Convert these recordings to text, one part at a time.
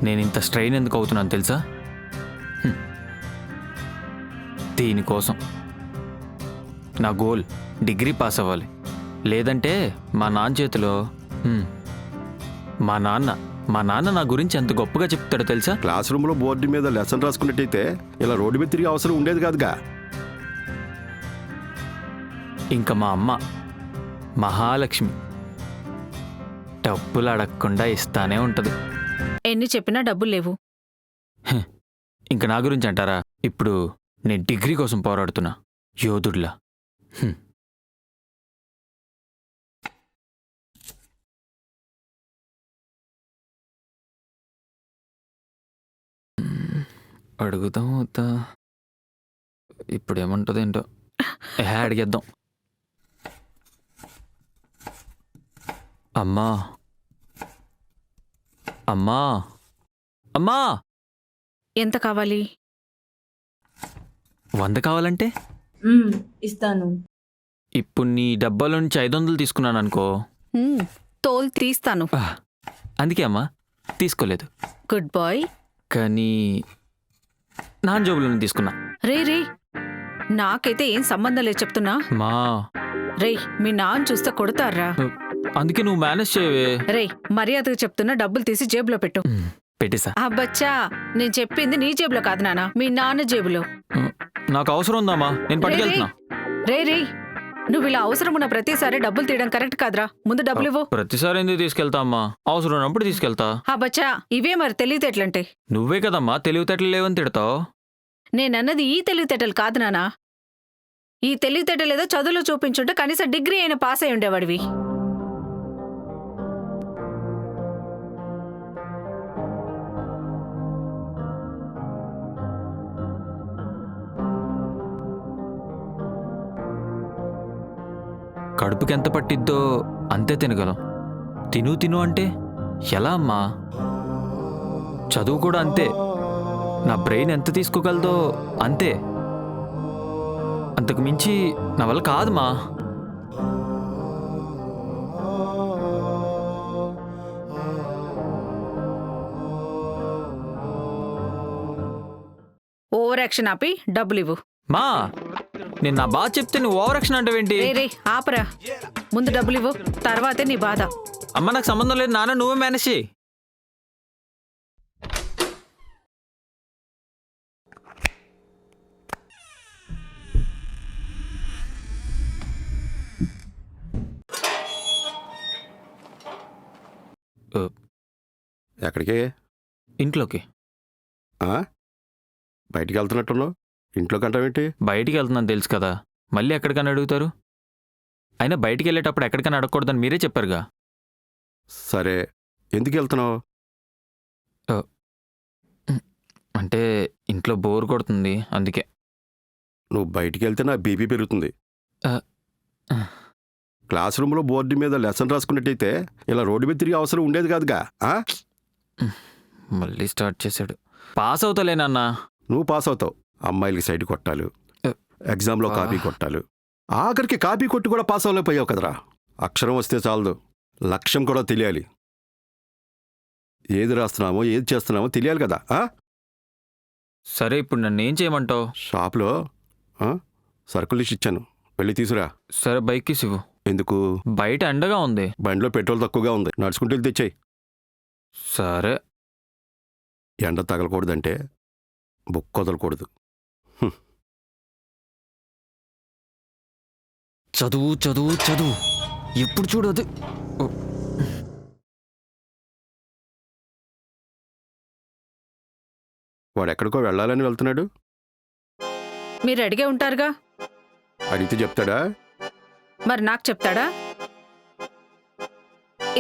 నేను ఇంత స్ట్రెయిన్ ఎందుకు అవుతున్నాను తెలుసా? దీనికోసం నా గోల్ డిగ్రీ పాస్ అవ్వాలి. లేదంటే మా నాన్న చేతిలో మా నాన్న నా గురించి ఎంత గొప్పగా చెప్తాడో తెలుసా? క్లాస్ రూమ్లో బోర్డు మీద లెసన్ రాసుకున్నట్టయితే ఇలా రోడ్డు మీద తిరిగే అవసరం ఉండేది కాదుగా. ఇంకా మా అమ్మ మహాలక్ష్మి డబ్బులు అడగకుండా ఇస్తానే ఉంటుంది. ఎన్ని చెప్పినా డబ్బులు లేవు. ఇంకా నా గురించి అంటారా? ఇప్పుడు నేను డిగ్రీ కోసం పోరాడుతున్నా యోధుడిలా. అడుగుదాం వద్దా? ఇప్పుడు ఏమంటుంది ఏంటో. అడిగేద్దాం. అమ్మా అమ్మా అమ్మా, ఎంత కావాలి? 100 కావాలంటే ఇస్తాను. ఇప్పుడు నీ డబ్బాలో నుంచి 500 తీసుకున్నాను అనుకో. తోలు తీస్తాను. అందుకే అమ్మా తీసుకోలేదు. Good boy. కానీ నాన్న జోబులను తీసుకున్నా. రే నాకైతే ఏం సంబంధం లేదు చెప్తున్నా. మా రే మీ నాన్న చూస్తే కొడతారా? అందుకే నువ్వు మేనేజ్ చేయవే. రే మర్యాదగా చెప్తున్నా, డబ్బులు తీసి జేబులో పెట్టు. పెట్టేసా? అబ్బచ్చా, నేను చెప్పింది నీ జేబులో కాదు నాన్న, మీ నాన్న జేబులో. నాకు అవసరం ఉందమ్మా, నేను పట్టుకెళ్తున్నా. రే నువ్వు ఇలా అవసరం ఉన్న ప్రతిసారి డబ్బులు తీయడం కరెక్ట్ కాదురా. ముందు డబ్బులు ఇవ్వు. ప్రతిసారి ఎందుకు తీసుకెళ్తా అమ్మా? అవసరం ఉన్నప్పుడు తీసుకెళ్తా. అబ్బచ్చా, ఇవే మరి తెలివితేటలంటే. నువ్వే కదమ్మా తెలివితేటలు లేవని తిడతావు. నేనన్నది ఈ తెలివితేటలు కాదు నానా. ఈ తెలివితేటలు ఏదో చదువులో చూపించుంటే కనీసం డిగ్రీ అయినా పాస్ అయి ఉండేవాడివి. కడుపుకి ఎంత పట్టిద్దో అంతే తినగలం. తిను అంటే ఎలా అమ్మా? చదువు కూడా అంతే. నా బ్రెయిన్ ఎంత తీసుకోగలదో అంతే. అంతకు మించి నా వల్ల కాదుమా. ఓవర్ యాక్షన్ ఆపి డబ్బులు ఇవ్వు. మా నేను నా బాధ చెప్తే నువ్వు ఓవర్ యాక్షన్ అంటావేంటి? రే ఆపరా, ముందు డబ్బులు ఇవ్వు, తర్వాతే నీ బాధ. అమ్మ నాకు సంబంధం లేదు నాన్న, నువ్వే మేనేజ్ చేయి. ఎక్కడికి? ఇంట్లోకి. బయటికి వెళ్తున్నట్టున్నావు, ఇంట్లోకి అంటావేంటి? బయటికి వెళ్తున్నాను తెలుసు కదా, మళ్ళీ ఎక్కడికైనా అడుగుతారు. అయినా బయటికి వెళ్ళేటప్పుడు ఎక్కడికైనా అడగకూడదని మీరే చెప్పారుగా. సరే, ఎందుకు వెళ్తున్నావు? అంటే ఇంట్లో బోర్ కొడుతుంది అందుకే. నువ్వు బయటికి వెళ్తే నా బీపీ పెరుగుతుంది. క్లాస్ రూమ్లో బోర్డు మీద లెసన్ రాసుకున్నట్టయితే ఇలా రోడ్డు మీద తిరిగే అవసరం ఉండేది కాదుగా. మళ్ళీ స్టార్ట్ చేశాడు. పాస్ అవుతలేనన్నా. నువ్వు పాస్ అవుతావు. అమ్మాయిలకి సైడ్ కొట్టాలు, ఎగ్జామ్లో కాపీ కొట్టాలు, ఆఖరికి కాపీ కొట్టి కూడా పాస్ అవ్వలేకపోయావు కదరా. అక్షరం వస్తే చాలదు, లక్ష్యం కూడా తెలియాలి. ఏది రాస్తున్నామో ఏది చేస్తున్నామో తెలియాలి కదా. సరే ఇప్పుడు నన్ను ఏం చేయమంటావు? షాప్లో సరుకులు లిస్ట్ ఇచ్చాను, వెళ్ళి తీసురా. సరే బైక్ ఇవ్వు. ఎందుకు? బయట ఎండగా ఉంది, బండిలో పెట్రోల్ తక్కువగా ఉంది, నడుచుకుంటూ వెళ్ళి తెచ్చాయి. సరే. ఎండ తగలకూడదంటే బుక్ వదలకూడదు. చదువు చదువు చదువు, ఎప్పుడు చూడదు. వాడు ఎక్కడికో వెళ్ళాలని వెళ్తున్నాడు. మీరు అడిగే ఉంటారుగా. అడిగితే చెప్తాడా? మరి నాకు చెప్తాడా?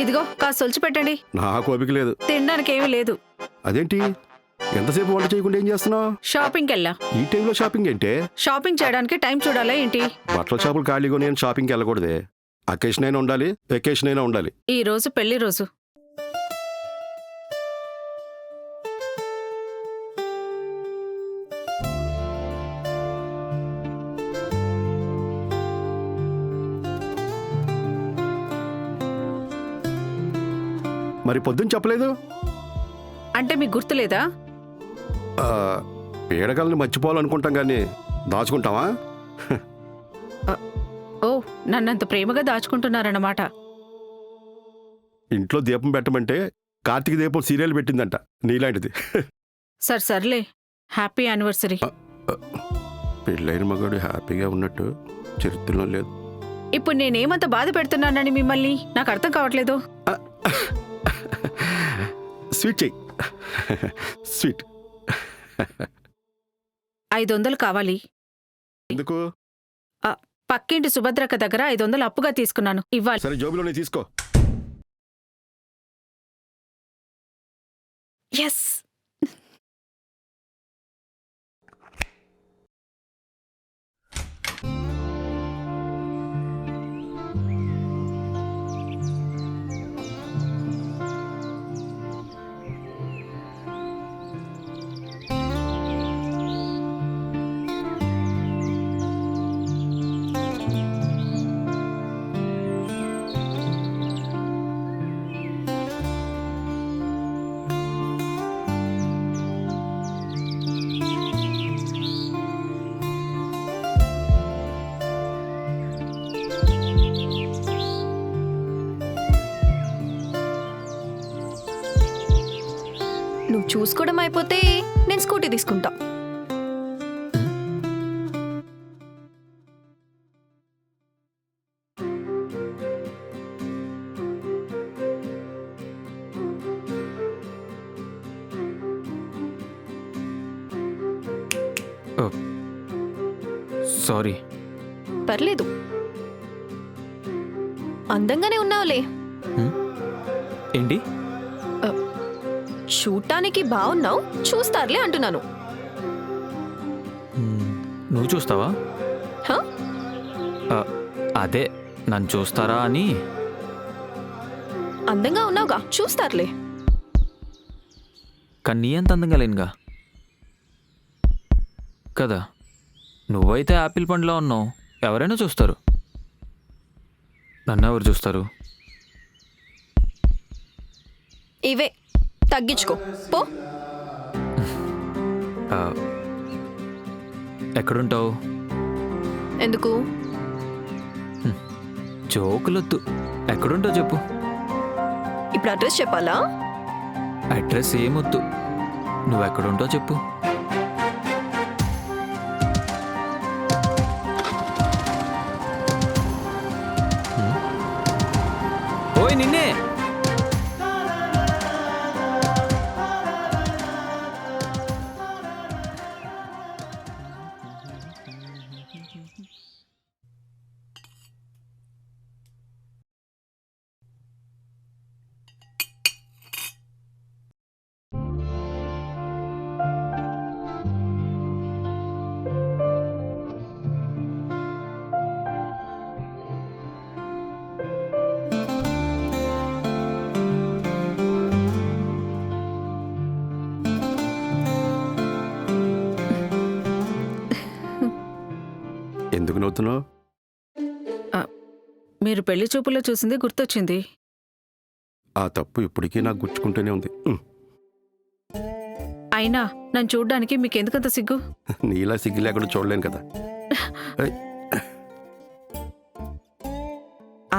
ఇదిగో కాస్త సొలిచి పెట్టండి. నాకు ఓపిక లేదు, తినడానికి ఏమీ లేదు. అదేంటి ఎంతసేపు వంట చేయకుండా ఏం చేస్తున్నావు? షాపింగ్కి వెళ్ళా. ఈ టైంలో షాపింగ్ ఏంటే? షాపింగ్ చేయడానికి టైం చూడాలా ఏంటి? బట్టల షాపులు ఖాళీగా నేను షాపింగ్కి వెళ్ళకూడదే. అకేషన్ అయినా ఉండాలి, వెకేషన్ అయినా ఉండాలి. ఈ రోజు పెళ్లి రోజు. మరి పొద్దున్న చెప్పలేదు? అంటే మీకు గుర్తులేదా? ఆ, పీడకల్ని మర్చిపోవాలనుకుంటాం కానీ దాచుకుంటావా? ఓ, నన్నంత ప్రేమగా దాచుకుంటున్నారన్నమాట. ఇంట్లో దీపం పెట్టమంటే కార్తీక దీపం సీరియల్ పెట్టిందంట నీలాంటిది. సర్లే, హ్యాపీ యానివర్సరీ. పెళ్ళైన మగాడు హ్యాపీగా ఉన్నట్టు చరిత్రలో లేదు. ఇప్పుడు నేనేమంత బాధ పెడుతున్నానని మిమ్మల్ని నాకు అర్థం కావట్లేదు. స్వీట్ చెయ్యి. స్వీట్. 500 కావాలి. ఎందుకు? పక్కింటి సుభద్రక్క దగ్గర 500 అప్పుగా తీసుకున్నాను, ఇవ్వాలి. సరే, జోబులోనే తీసుకో. ఎస్. నువ్వు చూసుకోవడం అయిపోతే నేను స్కూటీ తీసుకుంటా. సారీ. పర్లేదు, అందంగానే ఉన్నావులే. ఏంటి? చూడటానికి బాగున్నావు, చూస్తారులే అంటున్నాను. నువ్వు చూస్తావా? హ? అదే, నన్ను చూస్తారా అని. అందంగా ఉన్నావుగా, చూస్తారులే. కానీ నీ అంత అందంగా లేనుగా కదా. నువ్వైతే యాపిల్ పండులో ఉన్నావు, ఎవరైనా చూస్తారు. నన్ను ఎవరు చూస్తారు? ఇవే తగ్గించుకో పో. ఎక్కడుంటావు? ఎందుకు? జోకులొద్దు, ఎక్కడుంటావు చెప్పు. ఇప్పుడు అడ్రస్ చెప్పాలా? అడ్రస్ ఏమొద్దు, నువ్వెక్కడుంటావు చెప్పు. ఓయ్ నిన్నే. ఎందుకు నవ్వుతున్నావు? మీరు పెళ్లి చూపులో చూసింది గుర్తొచ్చింది. ఆ తప్పు ఇప్పటికీ నాకు గుచ్చుకుంటూనే ఉంది. అయినా నన్ను చూడ్డానికి మీకు ఎందుకంత సిగ్గు? నీలా సిగ్గు లేకుండా చూడలేను కదా.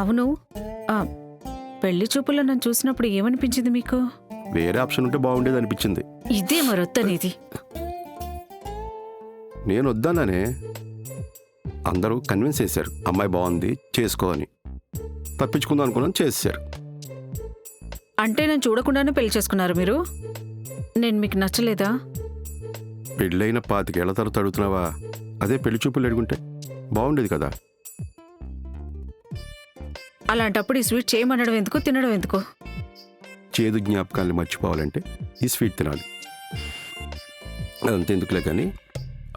అవును, పెళ్లి చూపులో నన్ను చూసినప్పుడు ఏమనిపించింది మీకు? వేరే ఆప్షన్ ఉంటే బాగుండేది అనిపించింది. ఇదే మరొత్తనేది. నేను వద్దానే, అందరూ కన్విన్స్ చేశారు, అమ్మాయి బాగుంది చేసుకో అని. తప్పించుకుందాం అనుకున్నాను, చేశారు. అంటే నేను చూడకుండానే పెళ్లి చేసుకున్నారు మీరు? నేను మీకు నచ్చలేదా? పెళ్ళైన 25 ఏళ్ల తర్వాత అడుగుతున్నావా? అదే పెళ్లి చూపులు అడుగుంటే బాగుండేది కదా. అలాంటప్పుడు ఈ స్వీట్ చేయమనడం ఎందుకు, తినడం ఎందుకు? చేదు జ్ఞాపకాన్ని మర్చిపోవాలంటే ఈ స్వీట్ తినాలి. అదంతా ఎందుకులే కానీ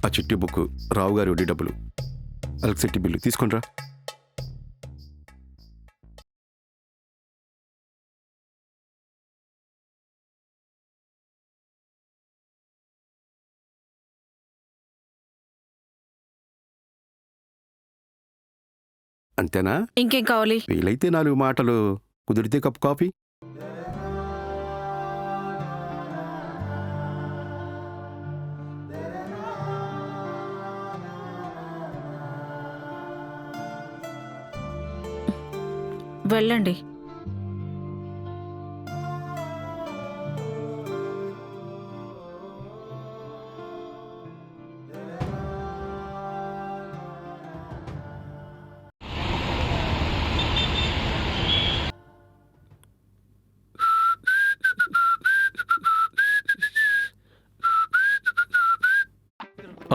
ఆ చిట్టి బుక్, రావు గారి వడ్డీ డబ్బులు, ఎలక్ట్రిసిటీ బిల్లు తీసుకొనిరా. అంతేనా? ఇంకేం కావాలి? వీలైతే 4 మాటలు, కుదిరితే కప్ కాఫీ. వెళ్ళండి.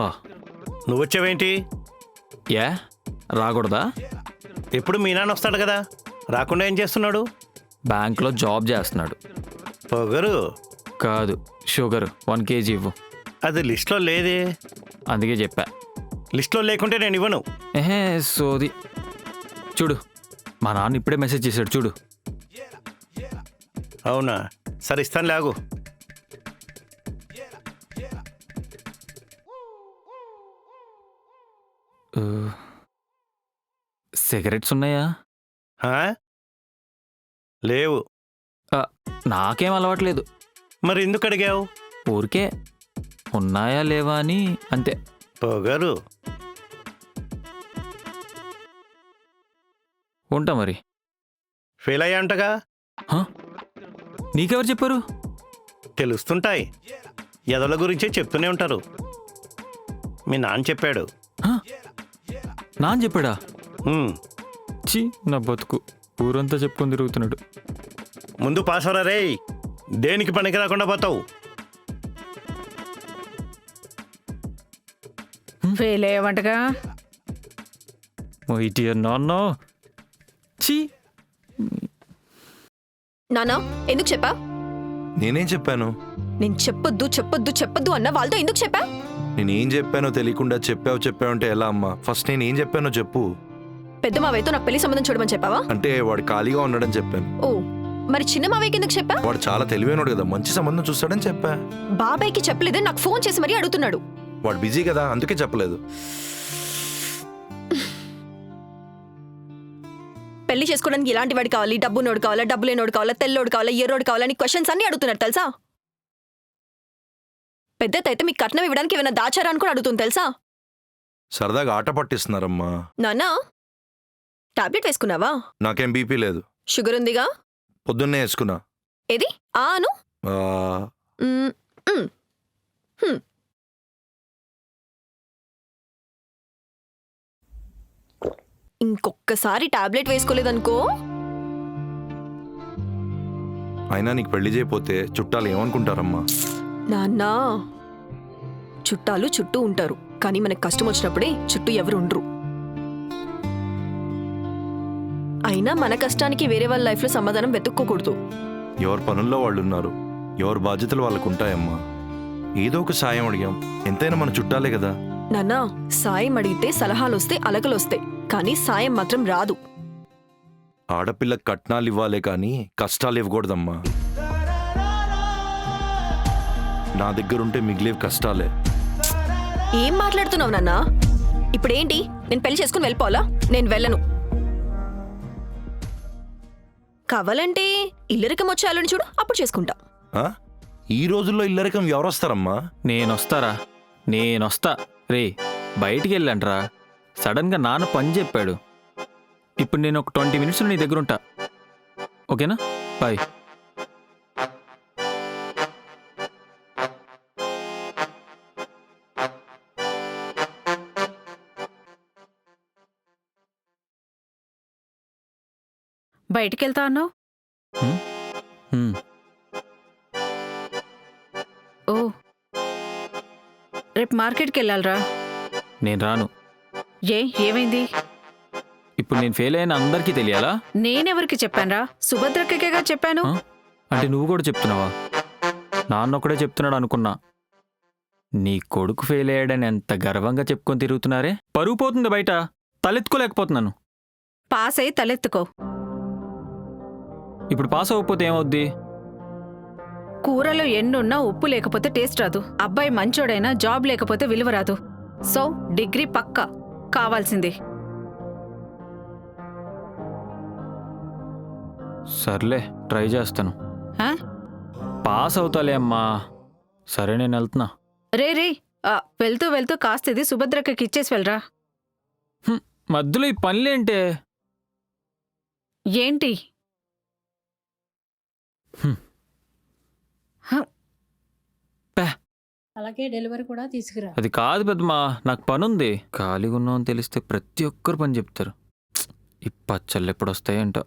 ఆ, నువ్వు వచ్చావేంటి? ఏ రాకూడదా? ఎప్పుడు మీ నాన్న వస్తాడు కదా, రాకుండా ఏం చేస్తున్నాడు? బ్యాంక్లో జాబ్ చేస్తున్నాడు. పొగరు కాదు, షుగర్ 1 kg ఇవ్వు. అది లిస్ట్లో లేదే. అందుకే చెప్పా. లిస్ట్లో లేకుంటే నేను ఇవ్వను. ఏహే సోది. చూడు, మా నాన్న ఇప్పుడే మెసేజ్ చేశాడు చూడు. అవునా, సరే ఇస్తాను లాగు. సిగరెట్స్ ఉన్నాయా? ఆ? లేవు. నాకేం అలవాట్లేదు. మరి ఎందుకు అడిగావు? ఊరికే ఉన్నాయా లేవా అని అంతే. పొగరు ఉంటా మరి. ఫెయిల్ అయ్యాంటగా. హ? నీకెవరు చెప్పారు? తెలుస్తుంటాయి, ఎదల గురించే చెప్తూనే ఉంటారు. మీ నాన్న చెప్పాడు. హ? నాన్న చెప్పాడా? ఉమ్, ఛీ, నా బతుకు ఊరంతా చెప్పుకొని తిరుగుతున్నాడు. ముందు పాస్ అవరా రే, దేనికి పనికి రాకుండా పోతావు. ఫెయిల్ అయ్యావంటగా. మై డియర్ నాన్న. ఛీ. నానా ఎందుకు చెప్పా? నేనేం చెప్పాను? నేను చెప్పొద్దు చెప్పొద్దు చెప్పొద్దు అన్న వాళ్ళతో ఎందుకు చెప్పా? నేనేం చెప్పానో తెలియకుండా చెప్పావు అంటే ఎలా అమ్మా? ఫస్ట్ నేను ఏం చెప్పానో చెప్పు. పెద్ద మావయ్యతో నాకు పెళ్లి సంబంధం చూడమని చెప్పావా? అంటే వాడు ఖాళీగా ఉన్నాడని చెప్పాను. ఓ, మరి చిన్న మావయ్యకి ఎందుకు చెప్పా? వాడు చాలా తెలివైనడు కదా, మంచి సంబంధం చూస్తాడని చెప్పా. బాబాయ్కి చెప్పలేదే, నాకు ఫోన్ చేసి మరీ అడుగుతున్నాడు. వాడు బిజీ కదా, అందుకే చెప్పలేదు. పెళ్లి చేసుకోవడానికి ఎలాంటి వాడు కావాలి, డబ్బునోడు కావాలా, డబ్బు లేనోడు కావాలా, తెల్లోడు కావాలా, ఎర్రోడు కావాలా అని క్వశ్చన్స్ అన్ని అడుగుతున్నారు తెలుసా? పెద్దతైతే మీకు కట్నం ఇవ్వడానికి ఏమైనా దాచారా అని కూడా అడుగుతుంది తెలుసా? సరదాగా ఆట పట్టిస్తున్నారమ్మా. నాన్నా టాబ్లెట్ వేసుకున్నావా? నాకేం బీపీ లేదు. షుగర్ ఉందిగా? పొద్దున్నే వేసుకున్నా. ఏది ఆను? ఆ, మ్, మ్. హ్మ్. ఇంకొక్కసారి టాబ్లెట్ వేసుకోలేదనుకో. అయినా నీకు పెళ్లి చేయకపోతే చుట్టాలు ఏమనుకుంటారమ్మా? నాన్నా చుట్టాలు చుట్టూ ఉంటారు, కానీ మనకు కష్టం వచ్చినప్పుడే చుట్టూ ఎవరు ఉండరు. అయినా మన కష్టానికి వేరే వాళ్ళ లైఫ్లో సమాధానం వెతుక్కోకూడదు. ఎవరి పనుల్లో వాళ్ళు ఉన్నారు, ఎవరి బాధ్యతలు వాళ్ళకు ఉంటాయమ్మా. ఏదో ఒక సాయం అడిగాం, ఎంతైనా మన చుట్టాలే కదా. నాన్నా సాయం అడిగితే సలహాలు వస్తే అలకలు వస్తాయి, కానీ సాయం మాత్రం రాదు. ఆడపిల్లకి కట్నాలు ఇవ్వాలే కానీ కష్టాలు ఇవ్వకూడదమ్మా. నా దగ్గరుంటే మిగిలేవి కష్టాలే. ఏం మాట్లాడుతున్నావు నాన్నా? ఇప్పుడేంటి, నేను పెళ్లి చేసుకుని వెళ్ళిపోవాలా? నేను వెళ్ళను. కావాలంటే ఇల్లరికం వచ్చేయాలని చూడు, అప్పుడు చేసుకుంటా. ఆ? ఈ రోజుల్లో ఇల్లరికం ఎవరొస్తారమ్మా? నేనొస్తారా? నేనొస్తా. రే, బయటికి వెళ్ళంట్రా. సడన్గా నాన్న పని చెప్పాడు. ఇప్పుడు నేను ఒక 20 minutes నీ దగ్గర ఉంటా. ఓకేనా? బాయ్. బయటికి వెళ్తా అన్నావు. హ్మ్. ఓ, రేపు మార్కెట్కి వెళ్ళాలరా. నేను రాను. ఏమైంది? ఇప్పుడు నేను ఫెయిల్ అయిన అందరికీ తెలియాలా? నేనెవరికి చెప్పానురా? సుభద్రకేగా చెప్పాను. ఆ? అంటే నువ్వు కూడా చెప్తున్నావా? నాన్న ఒకడే చెప్తున్నాడు అనుకున్నా. నీ కొడుకు ఫెయిల్ అయ్యాడని ఎంత గర్వంగా చెప్పుకొని తిరుగుతున్నారే. పరువు పోతుంది బయట, తలెత్తుకోలేకపోతున్నాను. పాస్ అయి తలెత్తుకో. ఇప్పుడు పాస్ అవ్వకపోతే ఏమవుద్ది? కూరలో ఎన్నున్నా ఉప్పు లేకపోతే టేస్ట్ రాదు. అబ్బాయి మంచోడైనా జాబ్ లేకపోతే విలువ రాదు. సో డిగ్రీ పక్కా కావాల్సింది. సర్లే, ట్రై చేస్తాను. ఆ? పాస్ అవుతాలే అమ్మా. సరే, నేను వెళ్తున్నా. రే వెళ్తూ వెళ్తూ కాస్త ఇది సుభద్రకి ఇచ్చేసి వెళ్ళరా. మధ్యలో ఈ పనులేంటే? ఏంటి? అలాగే డెలివరీ కూడా తీసుకురా. అది కాదు పెద్దమ్మా, నాకు పనుంది. ఖాళీగా ఉన్నాం అని తెలిస్తే ప్రతి ఒక్కరు పని చెప్తారు. ఈ పచ్చళ్ళు ఎప్పుడు వస్తాయంటో.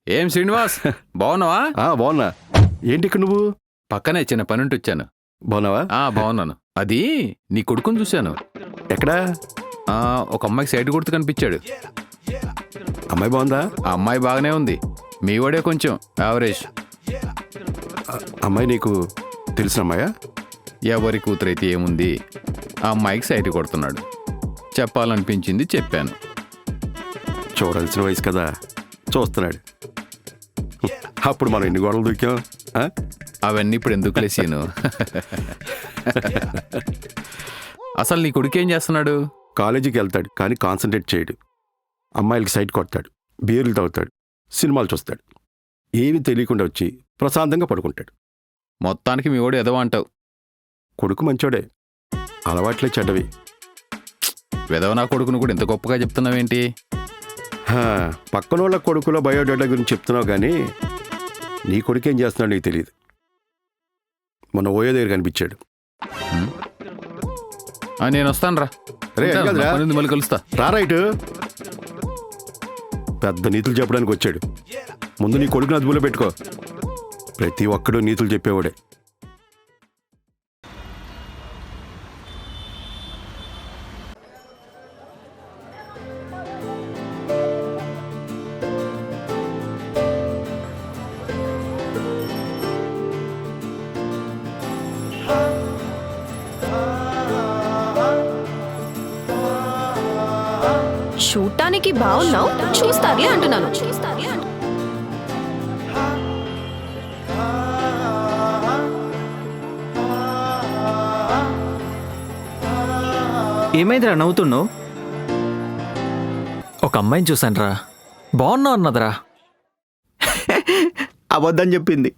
ఏం శ్రీనివాస్, బాగున్నావా? బాగున్నా. ఏంటి ఇక్కడ నువ్వు? పక్కనే చిన్న పనుంటి వచ్చాను. బాగున్నావా? బాగున్నాను. అది నీ కొడుకుని చూశాను. ఎక్కడా? ఒక అమ్మాయికి సైడ్ కొడుతూ కనిపించాడు. అమ్మాయి బాగుందా? ఆ అమ్మాయి బాగానే ఉంది. మీ వాడే కొంచెం యావరేజ్. అమ్మాయి నీకు తెలిసిన అమ్మాయా? ఎవరి కూతురైతే ఏముంది, ఆ అమ్మాయికి సైడ్ కొడుతున్నాడు. చెప్పాలనిపించింది, చెప్పాను. చూడాల్సిన వయసు కదా, చూస్తున్నాడు. అప్పుడు మనం ఎన్ని గొడవలు దూకాం. అవన్నీ ఇప్పుడు ఎందుకు లేసాను? అసలు నీ కొడుకు ఏం చేస్తున్నాడు? కాలేజీకి వెళ్తాడు కానీ కాన్సన్ట్రేట్ చేయడు. అమ్మాయిలకి సైడ్ కొడతాడు, బీర్లు తాగుతాడు, సినిమాలు చూస్తాడు. ఏమీ తెలియకుండా వచ్చి ప్రశాంతంగా పడుకుంటాడు. మొత్తానికి మీ వాడు ఎదవ అంటావు. కొడుకు మంచోడే, అలవాట్లే చెడ్డవి. వెదవ నా కొడుకును కూడా ఇంత గొప్పగా చెప్తున్నావేంటి? పక్కనోళ్ళ కొడుకులో బయోడేటా గురించి చెప్తున్నావు కానీ నీ కొడుకు ఏం చేస్తున్నాడు నీకు తెలియదు. మొన్న ఓయో దగ్గర కనిపించాడు. నేను వస్తాను రా. మళ్ళీ కలుస్తా. రైట్. పెద్ద నీతులు చెప్పడానికి వచ్చాడు. ముందు నీ కొడుకుని అదుపులో పెట్టుకో. ప్రతి ఒక్కడు నీతులు చెప్పేవాడే. చూడటానికి బాగున్నావు, చూస్తాది అంటున్నాను. ఏమైందిరా నవ్వుతున్నావు? ఒక అమ్మాయిని చూశానురా, బాగున్నావు అన్నదిరా. అబద్ధం చెప్పింది.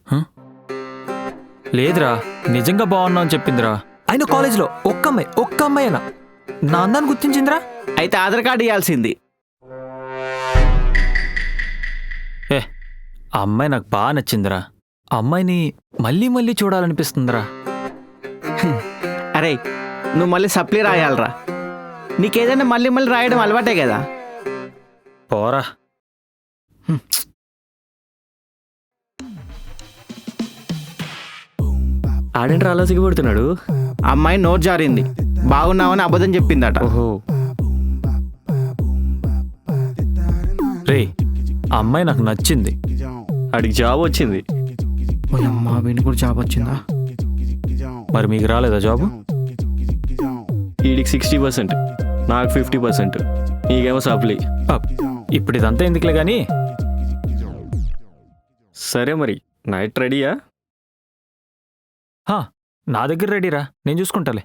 లేదురా, నిజంగా బాగున్నావు అని చెప్పిందిరా. అయినా కాలేజ్లో ఒక్క అమ్మాయి అయినా నా అందాన్ని గుర్తించిందిరా. అయితే ఆధార్ కార్డు ఇవ్వాల్సింది. ఆ అమ్మాయి నాకు బాగా నచ్చిందిరా. ఆ అమ్మాయిని మళ్ళీ మళ్ళీ చూడాలనిపిస్తుందిరా. అరే నువ్వు మళ్ళీ సప్లీ రాయాలరా. నీకేదైనా మళ్ళీ మళ్ళీ రాయడం అలవాటే కదా. పోరా. ఆడేంట్రా అలా సిగ్గుపడుతున్నాడు? అమ్మాయి నోట్ జారింది, బాగున్నావని అబద్ధం చెప్పిందట. ఓహో. రే, ఆ అమ్మాయి నాకు నచ్చింది. ఆడికి జాబ్ వచ్చింది. అమ్మా వీడికి కూడా జాబ్ వచ్చిందా? మరి మీకు రాలేదా జాబు? వీడికి 60%, నాకు 50%, నీకేమో సప్లీ. ఇప్పుడు ఇదంతా ఎందుకులే కానీ సరే మరి నైట్ రెడీయా? నా దగ్గర రెడీరా, నేను చూసుకుంటాలే.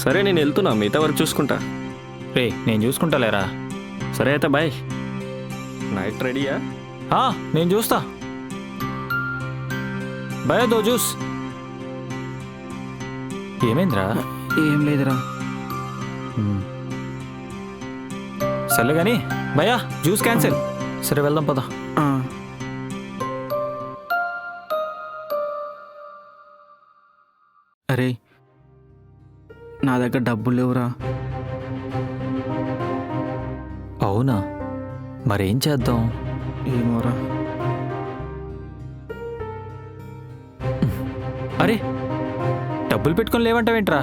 సరే నేను వెళ్తున్నా, మిగతా వరకు చూసుకుంటా. రే, నేను చూసుకుంటాలేరా. సరే అయితే బాయ్. నైట్ రెడీయా? నేను చూస్తా. భయ దో జ్యూస్. ఏమైందిరా? ఏం లేదురా. సర్లే కానీ భయ్యా, జ్యూస్ క్యాన్సిల్. సరే వెళ్దాం పద. అరే నా దగ్గర డబ్బులు లేవురా. అవునా? మరేం చేద్దాం? ఏమోరా. అరే, డబ్బులు పెట్టుకొని లేవంటావేంట్రా?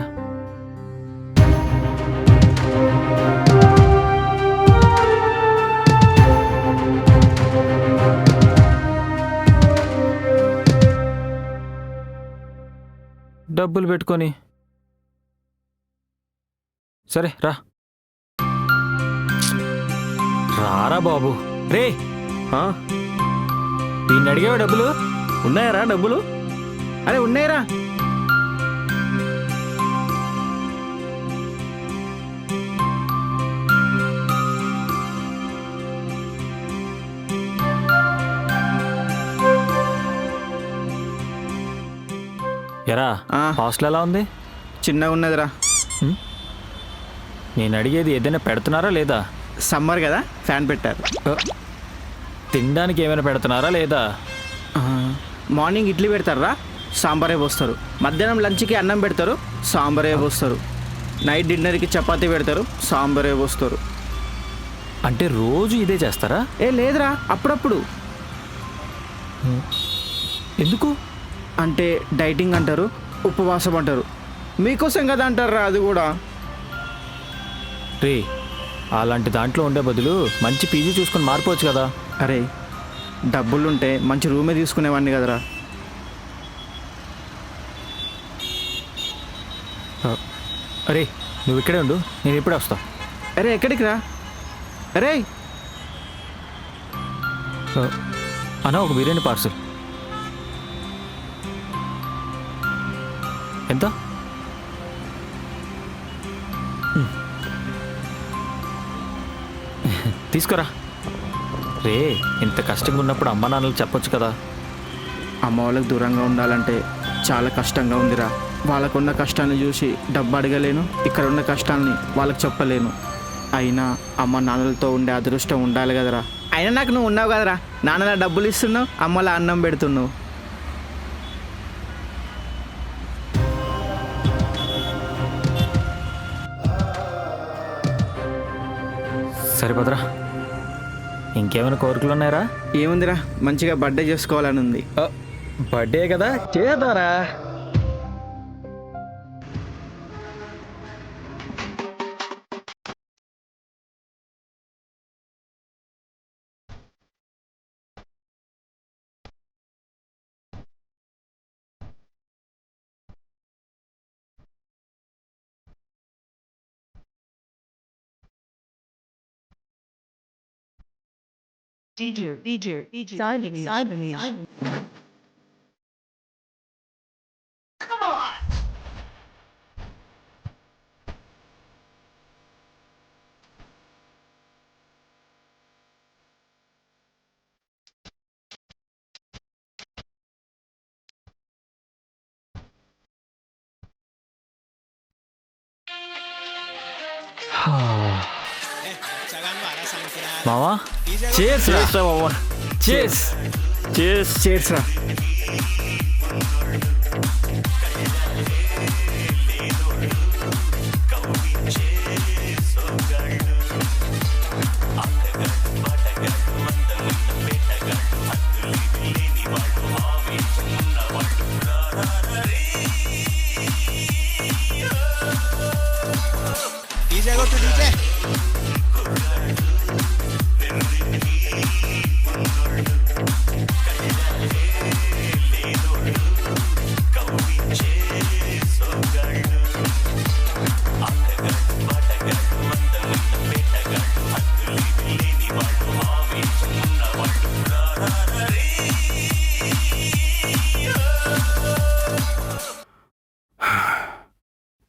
డబ్బులు పెట్టుకొని సరే రారా బాబు. రే, వీడిని అడిగావా డబ్బులు? ఉన్నాయారా డబ్బులు? అరే ఉన్నాయిరా. ఎరా, హాస్టల్ ఎలా ఉంది? చిన్నగా ఉన్నదిరా. నేను అడిగేది ఏదైనా పెడుతున్నారా లేదా? సమ్మర్ కదా, ఫ్యాన్ పెట్టారు. తినడానికి ఏమైనా పెడుతున్నారా లేదా? మార్నింగ్ ఇడ్లీ పెడతారా, సాంబారే పోస్తారు. మధ్యాహ్నం లంచ్కి అన్నం పెడతారు, సాంబారే పోస్తారు. నైట్ డిన్నర్కి చపాతీ పెడతారు, సాంబారే పోస్తారు. అంటే రోజు ఇదే చేస్తారా? లేదురా, అప్పుడప్పుడు. ఎందుకు? అంటే డైటింగ్ అంటారు, ఉపవాసం అంటారు. మీకోసం కదా అంటారా అది కూడా. రే, అలాంటి దాంట్లో ఉండే బదులు మంచి పీజీ చూసుకొని మారిపోవచ్చు కదా. అరే డబ్బులుంటే మంచి రూమే తీసుకునేవాడిని కదరా. అరే, నువ్వు ఇక్కడే ఉండు, నేను ఇప్పుడే వస్తా. అరే ఎక్కడికి రా? అరే అన్నా, ఒక బిర్యానీ పార్సల్. ఎంత? తీసుకోరా. రే, ఇంత కష్టంగా ఉన్నప్పుడు అమ్మ నాన్నలకు చెప్పొచ్చు కదా. అమ్మ వాళ్ళకి దూరంగా ఉండాలంటే చాలా కష్టంగా ఉందిరా. వాళ్ళకున్న కష్టాన్ని చూసి డబ్బు అడగలేను, ఇక్కడ ఉన్న కష్టాన్ని వాళ్ళకి చెప్పలేను. అయినా అమ్మ నాన్నలతో ఉండే అదృష్టం ఉండాలి కదరా. అయినా నాకు నువ్వు ఉన్నావు కదరా. నాన్నలా డబ్బులు ఇస్తున్నావు, అమ్మలా అన్నం పెడుతున్నావు. సరిపోదరా. ఇంకేమైనా కోరికలు ఉన్నాయరా? ఏముందిరా, మంచిగా బర్త్డే చేసుకోవాలని ఉంది. బర్త్డే కదా, చేద్దారా. మావా చేర్స్ రా మావా చేర్స్ చేర్స్రా.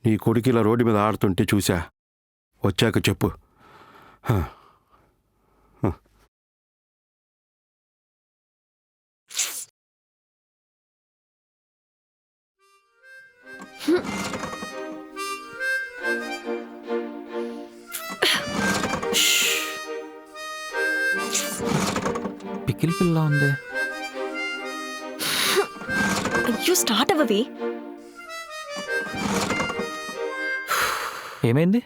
నీ కొడుకు ఇలా రోడ్డు మీద ఆడుతుంటే చూసా, వచ్చాక చెప్పు. హ. హ. పికిల్ పిల్ల ఉంది. అయ్యో స్టార్ట్ అవ్వవి. ఏమైంది?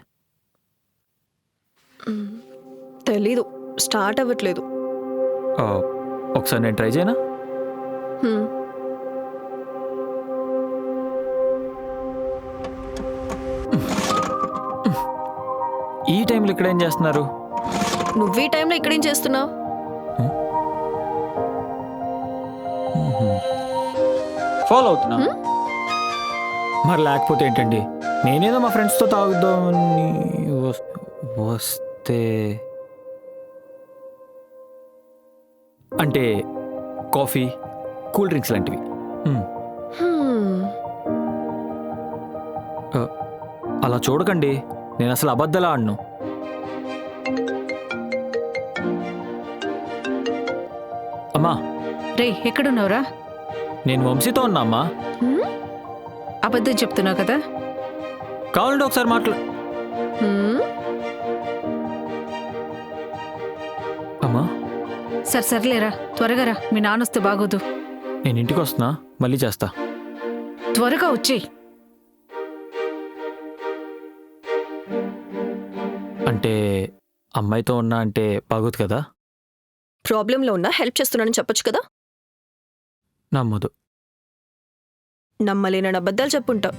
తెలీదు, స్టార్ట్ అవ్వట్లేదు. ఒకసారి నేను ట్రై చేయనా? హ్మ్. ఈ టైంలో ఇక్కడ ఏం చేస్తున్నారు? నువ్వు ఈ టైంలో ఇక్కడేం చేస్తున్నావు? ఫాలో అవుతున్నా. మరి లేకపోతే ఏంటండి, నేనేదో మా ఫ్రెండ్స్తో తాగుదామని వస్తే అంటే కాఫీ, కూల్ డ్రింక్స్ లాంటివి. అలా చూడకండి, నేను అసలు అబద్ధాలా ఆడను. అమ్మా, రే ఎక్కడున్నావురా? నేను వంశీతో ఉన్నా అమ్మా. అబద్ధం చెప్తున్నావు కదా? కావాలంటే ఒకసారి అమ్మా. సర్లేరా, త్వరగా రా, మీ నాన్నొస్తే బాగోదు. నేను ఇంటికి వస్తున్నా, మళ్ళీ చేస్తా. త్వరగా వచ్చేయ్. అంటే అమ్మాయితో ఉన్నా అంటే బాగోదు కదా? ప్రాబ్లంలో ఉన్నా హెల్ప్ చేస్తున్నానని చెప్పొచ్చు కదా? నమ్మదు. నమ్మలేనని అబద్ధాలు చెప్పుంటావు.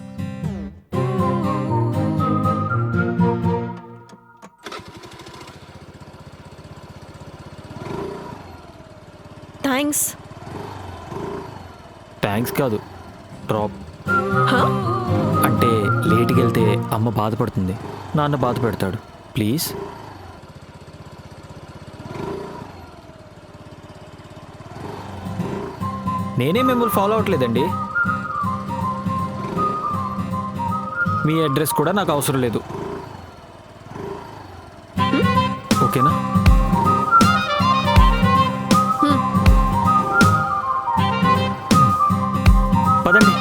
థ్యాంక్స్. థ్యాంక్స్ కాదు, డ్రాప్. అంటే లేట్కి వెళ్తే అమ్మ బాధపడుతుంది, నాన్న బాధ పెడతాడు. ప్లీజ్. నేనే మిమ్మల్ని ఫాలో అవ్వట్లేదండి. మీ అడ్రస్ కూడా నాకు అవసరం లేదు, ఓకేనా? పదండి.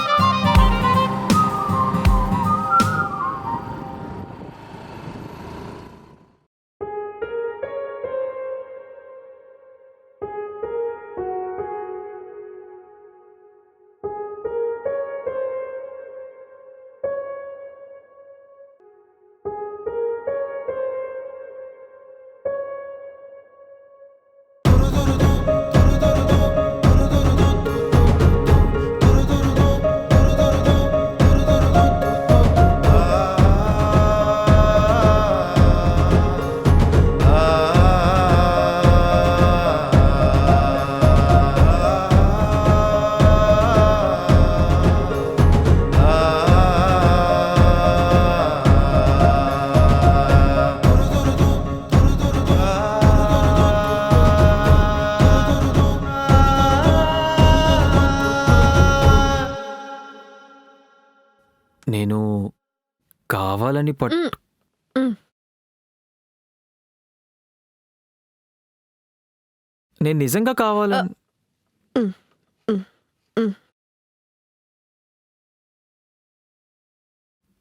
నేను కావాలని నేను నిజంగా కావాలని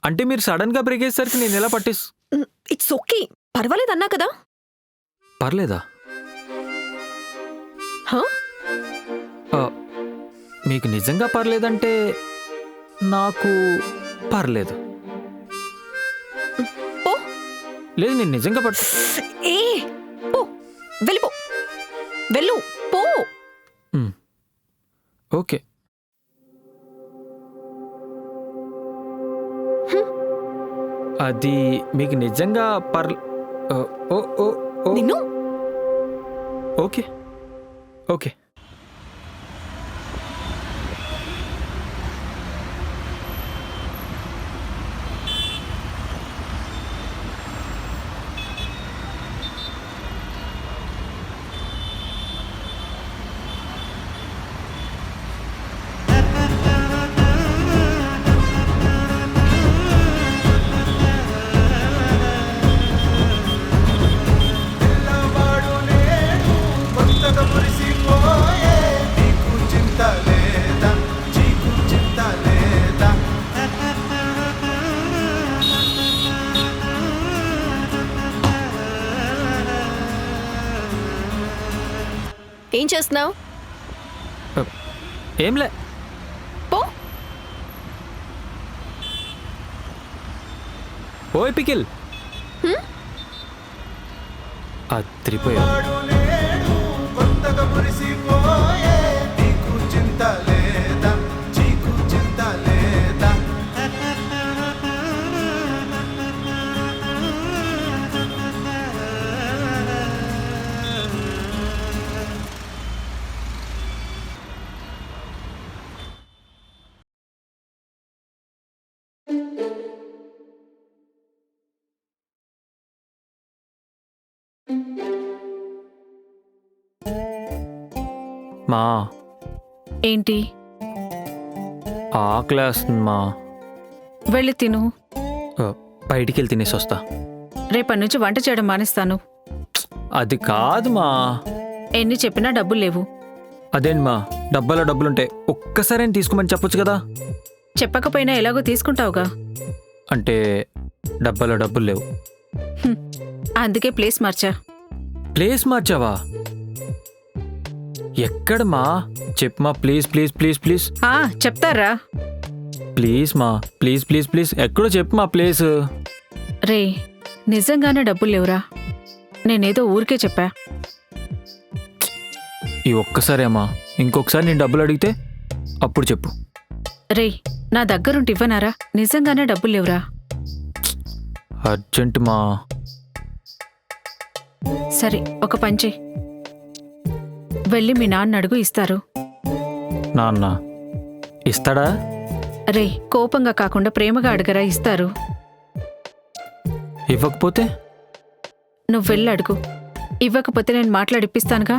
అంటే మీరు సడన్ గా బ్రేక్ చేసేసరికి నేను ఎలా ఇట్స్ ఓకే, పర్వాలేదన్నా కదా. పర్లేదా? హా? ఆ, మీకు నిజంగా పర్లేదంటే నాకు పర్లేదు. పో. లేదు, నేను నిజంగా ఏ పో, వెళ్ళిపో, వెళ్ళు, పో. ఓకే. అది మీకు నిజంగా ఓ ఓ ఓ నిన్ను ఓకే ఓకే. ఏం చేస్తున్నావు? ఏంలే. పో. ఓయ్ పికిల్, అత్రిపోయా. మా ఏంటి? ఆకలేస్తుంది మా. వెళ్ళి తిను. బయటికి వెళ్ళి తినేసి వస్తా. రేపటి నుంచి వంట చేయడం మానేస్తాను. అది కాదు మా. ఎన్ని చెప్పినా డబ్బులు లేవు. అదేంటి మా, డబ్బులుంటాయి, ఒక్కసారి తీసుకోమని చెప్పొచ్చు కదా. చెప్పకపోయినా ఎలాగో తీసుకుంటావుగా. అంటే డబ్బులు లేవు. అందుకే ప్లేస్ మార్చా. ప్లేస్ మార్చావా? ఎక్కడమా? చెప్పమా, ప్లీజ్ ప్లీజ్ ప్లీజ్ ప్లీజ్. చెప్తారా? ప్లీజ్ మా, ప్లీజ్ ప్లీజ్ ప్లీజ్, ఎక్కడో చెప్పమా ప్లేస్. రే, నిజంగానే డబ్బులు లేవురా. నేనేదో ఊరికే చెప్పా. ఈ ఒక్కసారి అమ్మా, ఇంకొకసారి నేను డబ్బులు అడిగితే అప్పుడు చెప్పు. రే, నా దగ్గరుంటి ఇవ్వనారా? నిజంగానే డబ్బులు లేవురా. అర్జెంట్ మా. సరే, ఒక పంచి వెళ్ళి మీ నాన్న అడుగు, ఇస్తారు. నాన్న ఇస్తాడా? రే, కోపంగా కాకుండా ప్రేమగా అడగరా, ఇస్తారు. ఇవ్వకపోతే? నువ్వు వెళ్ళి అడుగు. ఇవ్వకపోతే నేను మాట్లాడిప్పిస్తానుగా.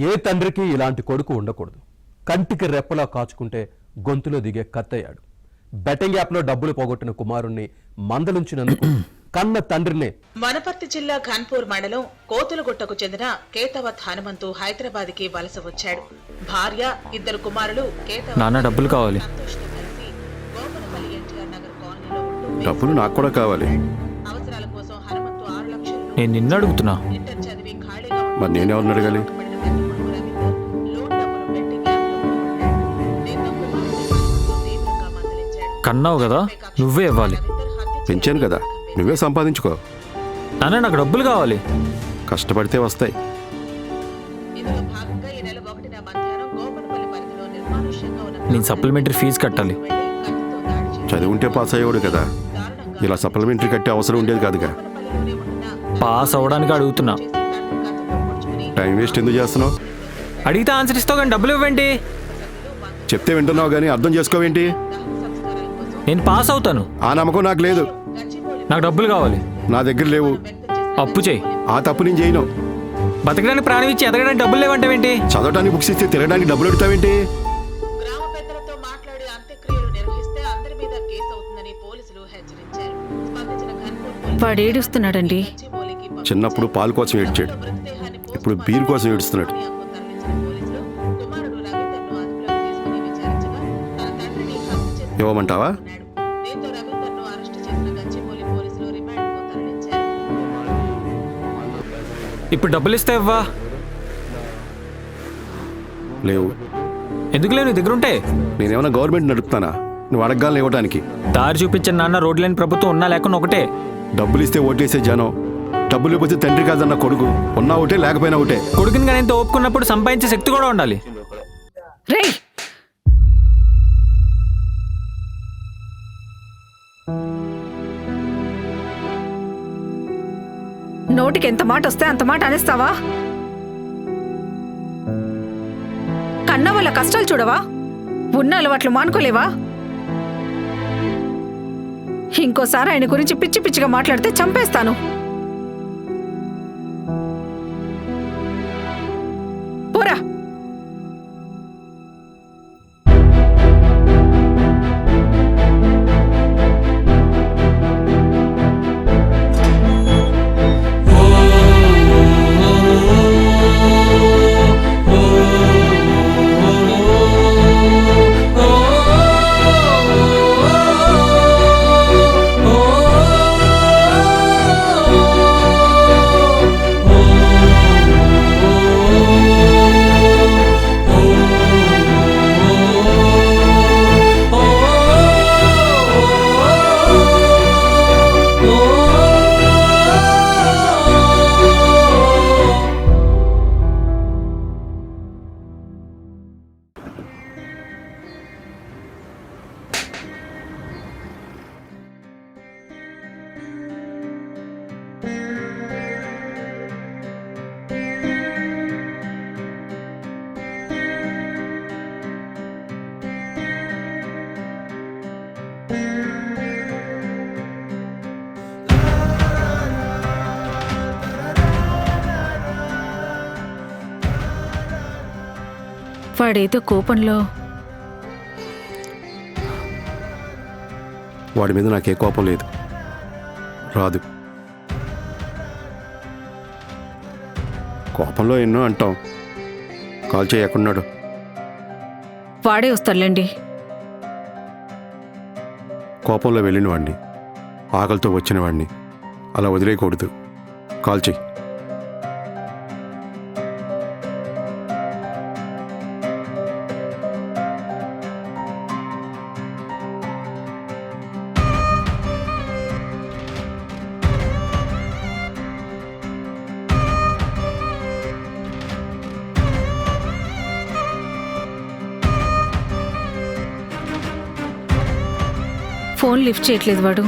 ఏ తండ్రికి ఇలాంటి కొడుకు ఉండకూడదు. కంటికి రెప్పలా కాచుకుంటే గొంతులో దిగే కత్తయ్యాడు. బెట్టింగ్ యాప్లో డబ్బులు పోగొట్టిన కుమారుణ్ణి మందలుంచినందుకు కన్న తండ్రినే. వనపర్తి జిల్లా ఖాన్పూర్ మండలం కోతులగుట్టకు చెందిన కేతవత్ హనుమంతు హైదరాబాద్కి వలస వచ్చాడు. భార్య, ఇద్దరు కుమారులు నాన్న డబ్బులు కావాలి. కలిసి గోపనపల్లి ఎన్టీఆర్ నగర్ కాలనీలో ఉంటూ డబ్బులు నాకు కూడా కావాలి. అవసరాల కోసం హనుమంతు 6 లక్షలు నేను నిన్ను అడుగుతున్నా. ఇంటర్ చదివి ఖాళీగా మరి నేనెవరిని అడగాలి? కన్నావు కదా, నువ్వే ఇవ్వాలి. పెంచాను కదా, నువ్వే సంపాదించుకో. నాన్న నాకు డబ్బులు కావాలి. కష్టపడితే వస్తాయి. ఇందులో భాగంగా ఈ నెల 1న మధ్యాహ్నం గోపనపల్లి పరిధిలో నిర్మానుష్యంగా ఉన్న నేను సప్లిమెంటరీ ఫీజు కట్టాలి. చదువుంటే పాస్ అయ్యేవాడు కదా, ఇలా సప్లిమెంటరీ కట్టే అవసరం ఉండేది కాదుగా. పాస్ అవ్వడానికి అడుగుతున్నా. టైం వేస్ట్ ఎందుకు చేస్తున్నావు? అడిగితే ఆన్సర్ ఇస్తావు కానీ డబ్బులు ఇవ్వండి. చెప్తే వింటున్నావు కానీ అర్థం చేసుకోవేంటి? నేను పాస్ అవుతాను. ఆ నమ్మకం నాకు లేదు. నాకు డబ్బులు కావాలి. నా దగ్గర లేవు. అప్పు చేయి. ఆ తప్పు నేను చేయను. బతకడానికి ప్రాణం ఇచ్చి ఎదగడానికి డబ్బులు లేవంటావేంటి? చదవడానికి బుక్స్ ఇస్తే తిరగడానికి డబ్బులు అడుగుతావేంటి? గ్రామ పెద్దలతో మాట్లాడి అంత్యక్రియలు నిర్వహిస్తే అందరి మీద కేసు అవుతుందని పోలీసులు హెచ్చరించారు. స్పందించిన ఖాన్పూర్ వాడు ఏడుస్తున్నాడండి. గచ్చిబౌలికి చిన్నప్పుడు పాలు కోసం ఏడ్చాడు, ఇప్పుడు బీర్ కోసం ఏడుస్తున్నాడు. ఇవ్వమంటావా? ఇప్పుడు డబ్బులు ఇస్తే ఇవ్వా. లేవు. ఎందుకు లేవు? నీ దగ్గర ఉంటే. నేనేమన్నా గవర్నమెంట్ నడుపుతానా నువ్వు అడగాలని ఇవ్వడానికి? దారి చూపించిన నాన్న, రోడ్డు లేని ప్రభుత్వం ఉన్నా లేకుండా ఒకటే. డబ్బులు ఇస్తే ఓటేసే జనం, డబ్బులు ఇవ్వతే తండ్రి కాదన్న కొడుకు. ఉన్నా ఒకటే లేకపోయినా ఒకటే. కొడుకుని కానీ ఎంత ఒప్పుకున్నప్పుడు సంపాదించే శక్తి కూడా ఉండాలి. రేయ్, నోటికి ఎంత మాట వస్తే అంత మాట అనేస్తావా? కన్న వాళ్ళ కష్టాలు చూడవా? ఉన్న అలవాట్లు మానుకోలేవా? ఇంకోసారి ఆయన గురించి పిచ్చి పిచ్చిగా మాట్లాడితే చంపేస్తాను. పోరా. వాడేదో కోపంలో. వాడి మీద నాకే కోపం లేదు, రాదు. కోపంలో ఎన్నో అంటాం. కాల్ చేయకున్నాడు. వాడే వస్తాడులేండి. కోపంలో వెళ్ళిన వాడిని, ఆకలితో వచ్చిన వాడిని అలా వదిలేయకూడదు. కాల్ చెయ్యి. ఫోన్ లిఫ్ట్ చేయట్లేదు వాడు.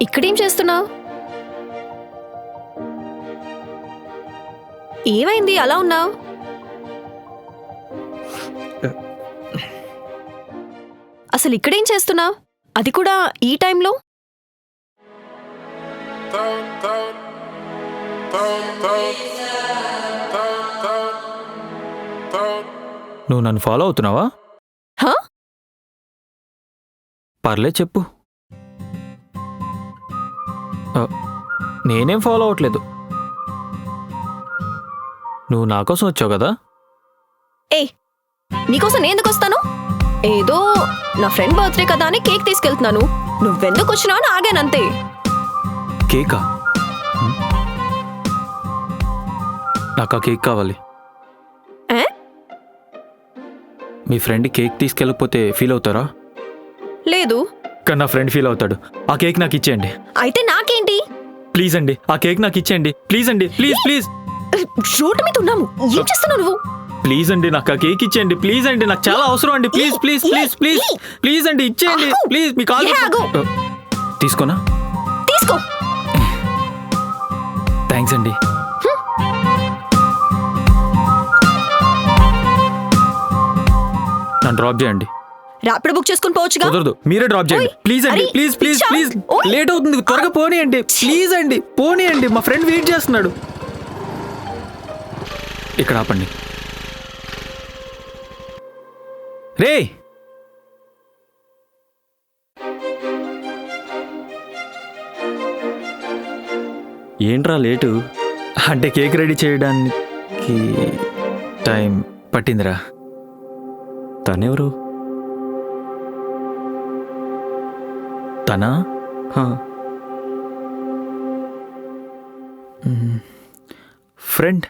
ఇక్కడేం చేస్తున్నావు? ఏమైంది అలా ఉన్నావు? అసలు ఇక్కడేం చేస్తున్నావు, అది కూడా ఈ టైంలో? నువ్వు నన్ను ఫాలో అవుతున్నావా? హా? పర్లేదు చెప్పు. నేనేం ఫాలో అవ్వట్లేదు. నువ్వు నా కోసం వచ్చావు కదా. ఏ, నీకోసం నేను ఎందుకు వస్తాను? ఏదో నా ఫ్రెండ్ బర్త్డే కదా అని కేక్ తీసుకెళ్తున్నాను. నువ్వెందుకు వచ్చినావు అని ఆగానంతే. కేకా? నాకు ఆ కేక్ కావాలి. మీ ఫ్రెండ్ కేక్ తీసుకెళ్ళకపోతే ఫీల్ అవుతారా? లేదు. కానీ నా ఫ్రెండ్ ఫీల్ అవుతాడు. ఆ కేక్ నాకు ఇచ్చేయండి. అయితే నాకేంటి? ప్లీజ్ అండి ఆ కేక్ నాకు ఇచ్చేయండి ప్లీజ్ అండి ప్లీజ్ ప్లీజ్ రోడ్డు మీద ఉన్నాము, ఏం చేస్తున్నావు నువ్వు? ప్లీజ్ అండి నాకు ఆ కేక్ ఇచ్చేయండి ప్లీజ్ అండి నాకు చాలా అవసరం అండి please please please please please అండి ఇచ్చేయండి ప్లీజ్ మీ కాల్ తీసుకోనా? తీసుకో. థ్యాంక్స్ అండి. నన్ను డ్రాప్ చేయండి. ర్యాపిడ్ బుక్ చేసుకుని పోవచ్చుగా. కుదరదు, మీరే డ్రాప్ చేయండి ప్లీజ్ అండి ప్లీజ్ ప్లీజ్ ప్లీజ్ లేట్ అవుతుంది త్వరగా పోనీయండి ప్లీజ్ అండి పోనీయండి మా ఫ్రెండ్ వెయిట్ చేస్తున్నాడు. ఇక్కడ ఆపండి. రే ఏంట్రా లేటు? అంటే కేక్ రెడీ చేయడానికి టైం పట్టిందిరా. తనెవరు? తనా? ఫ్రెండ్.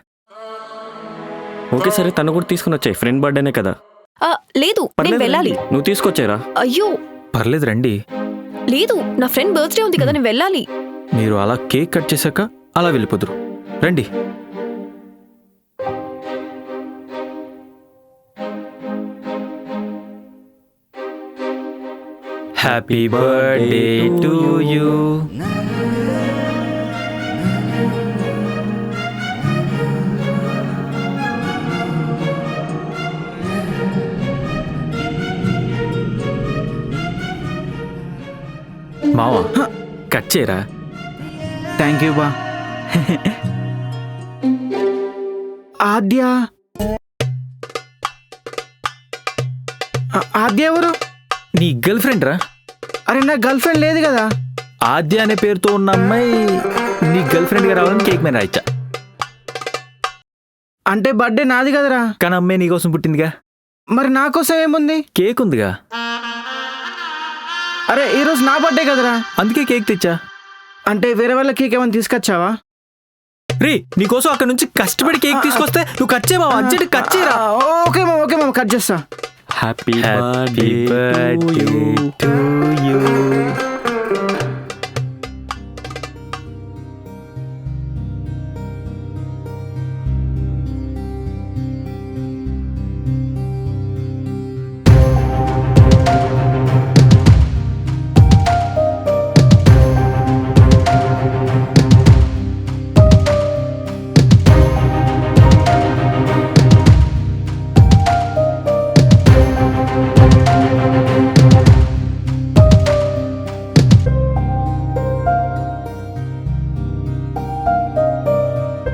ఓకే సరే, తను కూడా తీసుకుని వచ్చాయి, ఫ్రెండ్ బర్త్డేనే కదా. లేదు నేను వెళ్ళాలి. నువ్వు తీసుకొచ్చారా? అయ్యో పర్లేదు రండి. లేదు నా ఫ్రెండ్ బర్త్డే ఉంది కదా, నేను వెళ్ళాలి. మీరు అలా కేక్ కట్ చేశాక అలా వెళ్ళిపోదురు రండి. Happy birthday to you. మావా కట్ చేయరా. థ్యాంక్ యూ బా. ఆద్య ఆద్య ఎవరు? నీ గర్ల్ ఫ్రెండ్ రా. అరే నా గర్ల్ ఫ్రెండ్ లేదు కదా. ఆద్య అనే పేరుతో ఉన్న అమ్మాయి నీ గర్ల్ ఫ్రెండ్ గా రావాలని కేక్ మీద రాయిచ్చా. అంటే బర్త్డే నాది కదరా. కానీ అమ్మాయి నీకోసం పుట్టిందిగా. మరి నా కోసం ఏముంది? కేక్ ఉందిగా. అరే ఈరోజు నా బర్త్డే కదరా, అందుకే కేక్ తెచ్చా. అంటే వేరే వాళ్ళ కేక్ ఏమైనా తీసుకొచ్చావా? రే నీకోసం అక్కడ నుంచి కష్టపడి కేక్ తీసుకొస్తే నువ్వు కట్ చేయవా? అర్జెంట్ కట్ చేయరా. ఓకే మామ, ఓకే మామ, కట్ చేస్తా. Happy birthday to you.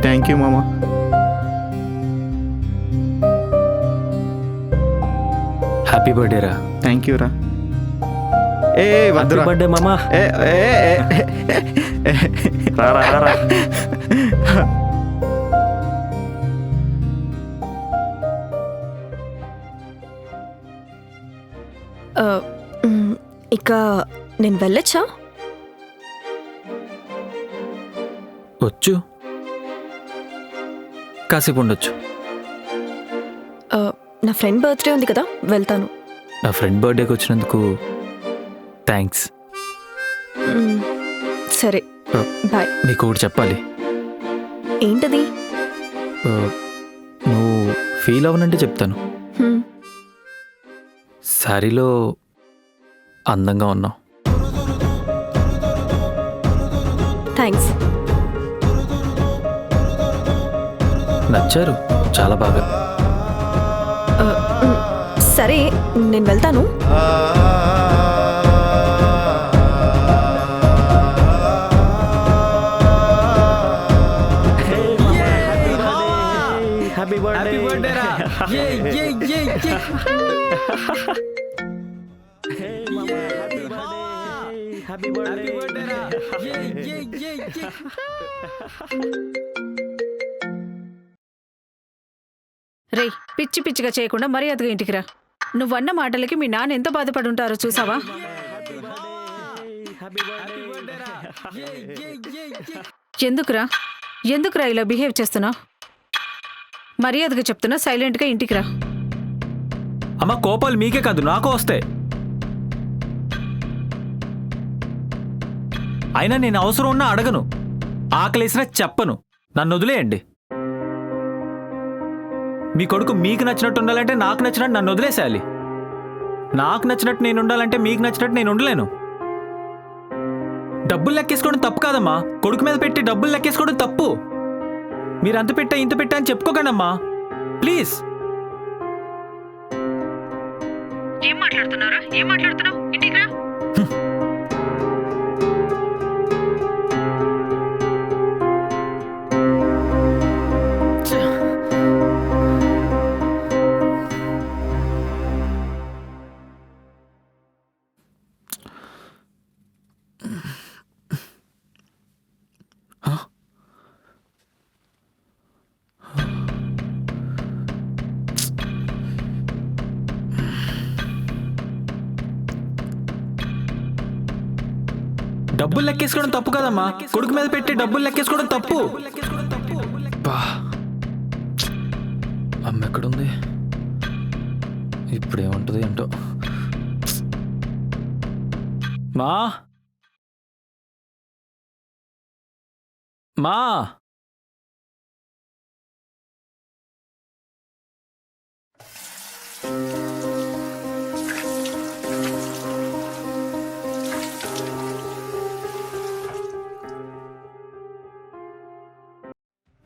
Thank you మామ. హ్యాపీ బర్త్డే రా. థ్యాంక్ యూ రా. ఏ వద్దురా. బర్త్డే మామా. రారా రారా. ఇక నేను వెళ్ళొచ్చా? వచ్చు, కాసేపు ఉండొచ్చు. నా ఫ్రెండ్ బర్త్డే ఉంది కదా, వెళ్తాను. నా ఫ్రెండ్ బర్త్డేకి వచ్చినందుకు థ్యాంక్స్. సరే బాయ్. నీకు ఒకటి చెప్పాలి. ఏంటది? నువ్వు ఫీల్ అవ్వనంటే చెప్తాను. శారీలో అందంగా ఉన్నావు. థ్యాంక్స్. నచ్చారు చాలా బాగా. సరే నేను వెళ్తాను. హ్యాపీ బర్త్డే రా. హ్యాపీ బర్త్డే రా. రే పిచ్చి పిచ్చిగా చేయకుండా మర్యాదగా ఇంటికి రా. నువ్వన్న మాటలకి మీ నాన్న ఎంత బాధపడి ఉంటారో చూసావా? ఎందుకురా ఇలా బిహేవ్ చేస్తున్నావు? మర్యాదగా చెప్తున్నా, సైలెంట్గా ఇంటికి రా. అమ్మ కోపాలు మీకే కాదు నాకు వస్తాయి. అయినా నేను అవసరం ఉన్నా అడగను. ఆకలేసినా చెప్పను. నన్ను వదిలేయండి. మీ కొడుకు మీకు నచ్చినట్టు ఉండాలంటే నాకు నచ్చినట్టు నన్ను వదిలేసేయాలి. నాకు నచ్చినట్టు నేను ఉండాలంటే మీకు నచ్చినట్టు నేను ఉండలేను. డబ్బులు లెక్కేసుకోవడం తప్పు కాదమ్మా. కొడుకు మీద పెట్టి డబ్బులు లెక్కేసుకోవడం తప్పు. మీరు అంత పెట్టా ఇంత పెట్టా అని చెప్పుకోకండమ్మా ప్లీజ్. ఏం మాట్లాడుతున్నారా? ఏం మాట్లాడుతున్నావు? ఇంటికి రా. డబ్బులు లెక్కేసుకోవడం తప్పు కదమ్మా. కొడుకు మీద పెట్టి డబ్బులు లెక్కేసుకోవడం తప్పు. అమ్మ ఎక్కడుంది? ఇప్పుడేముంటుంది ఏంటో. మా మా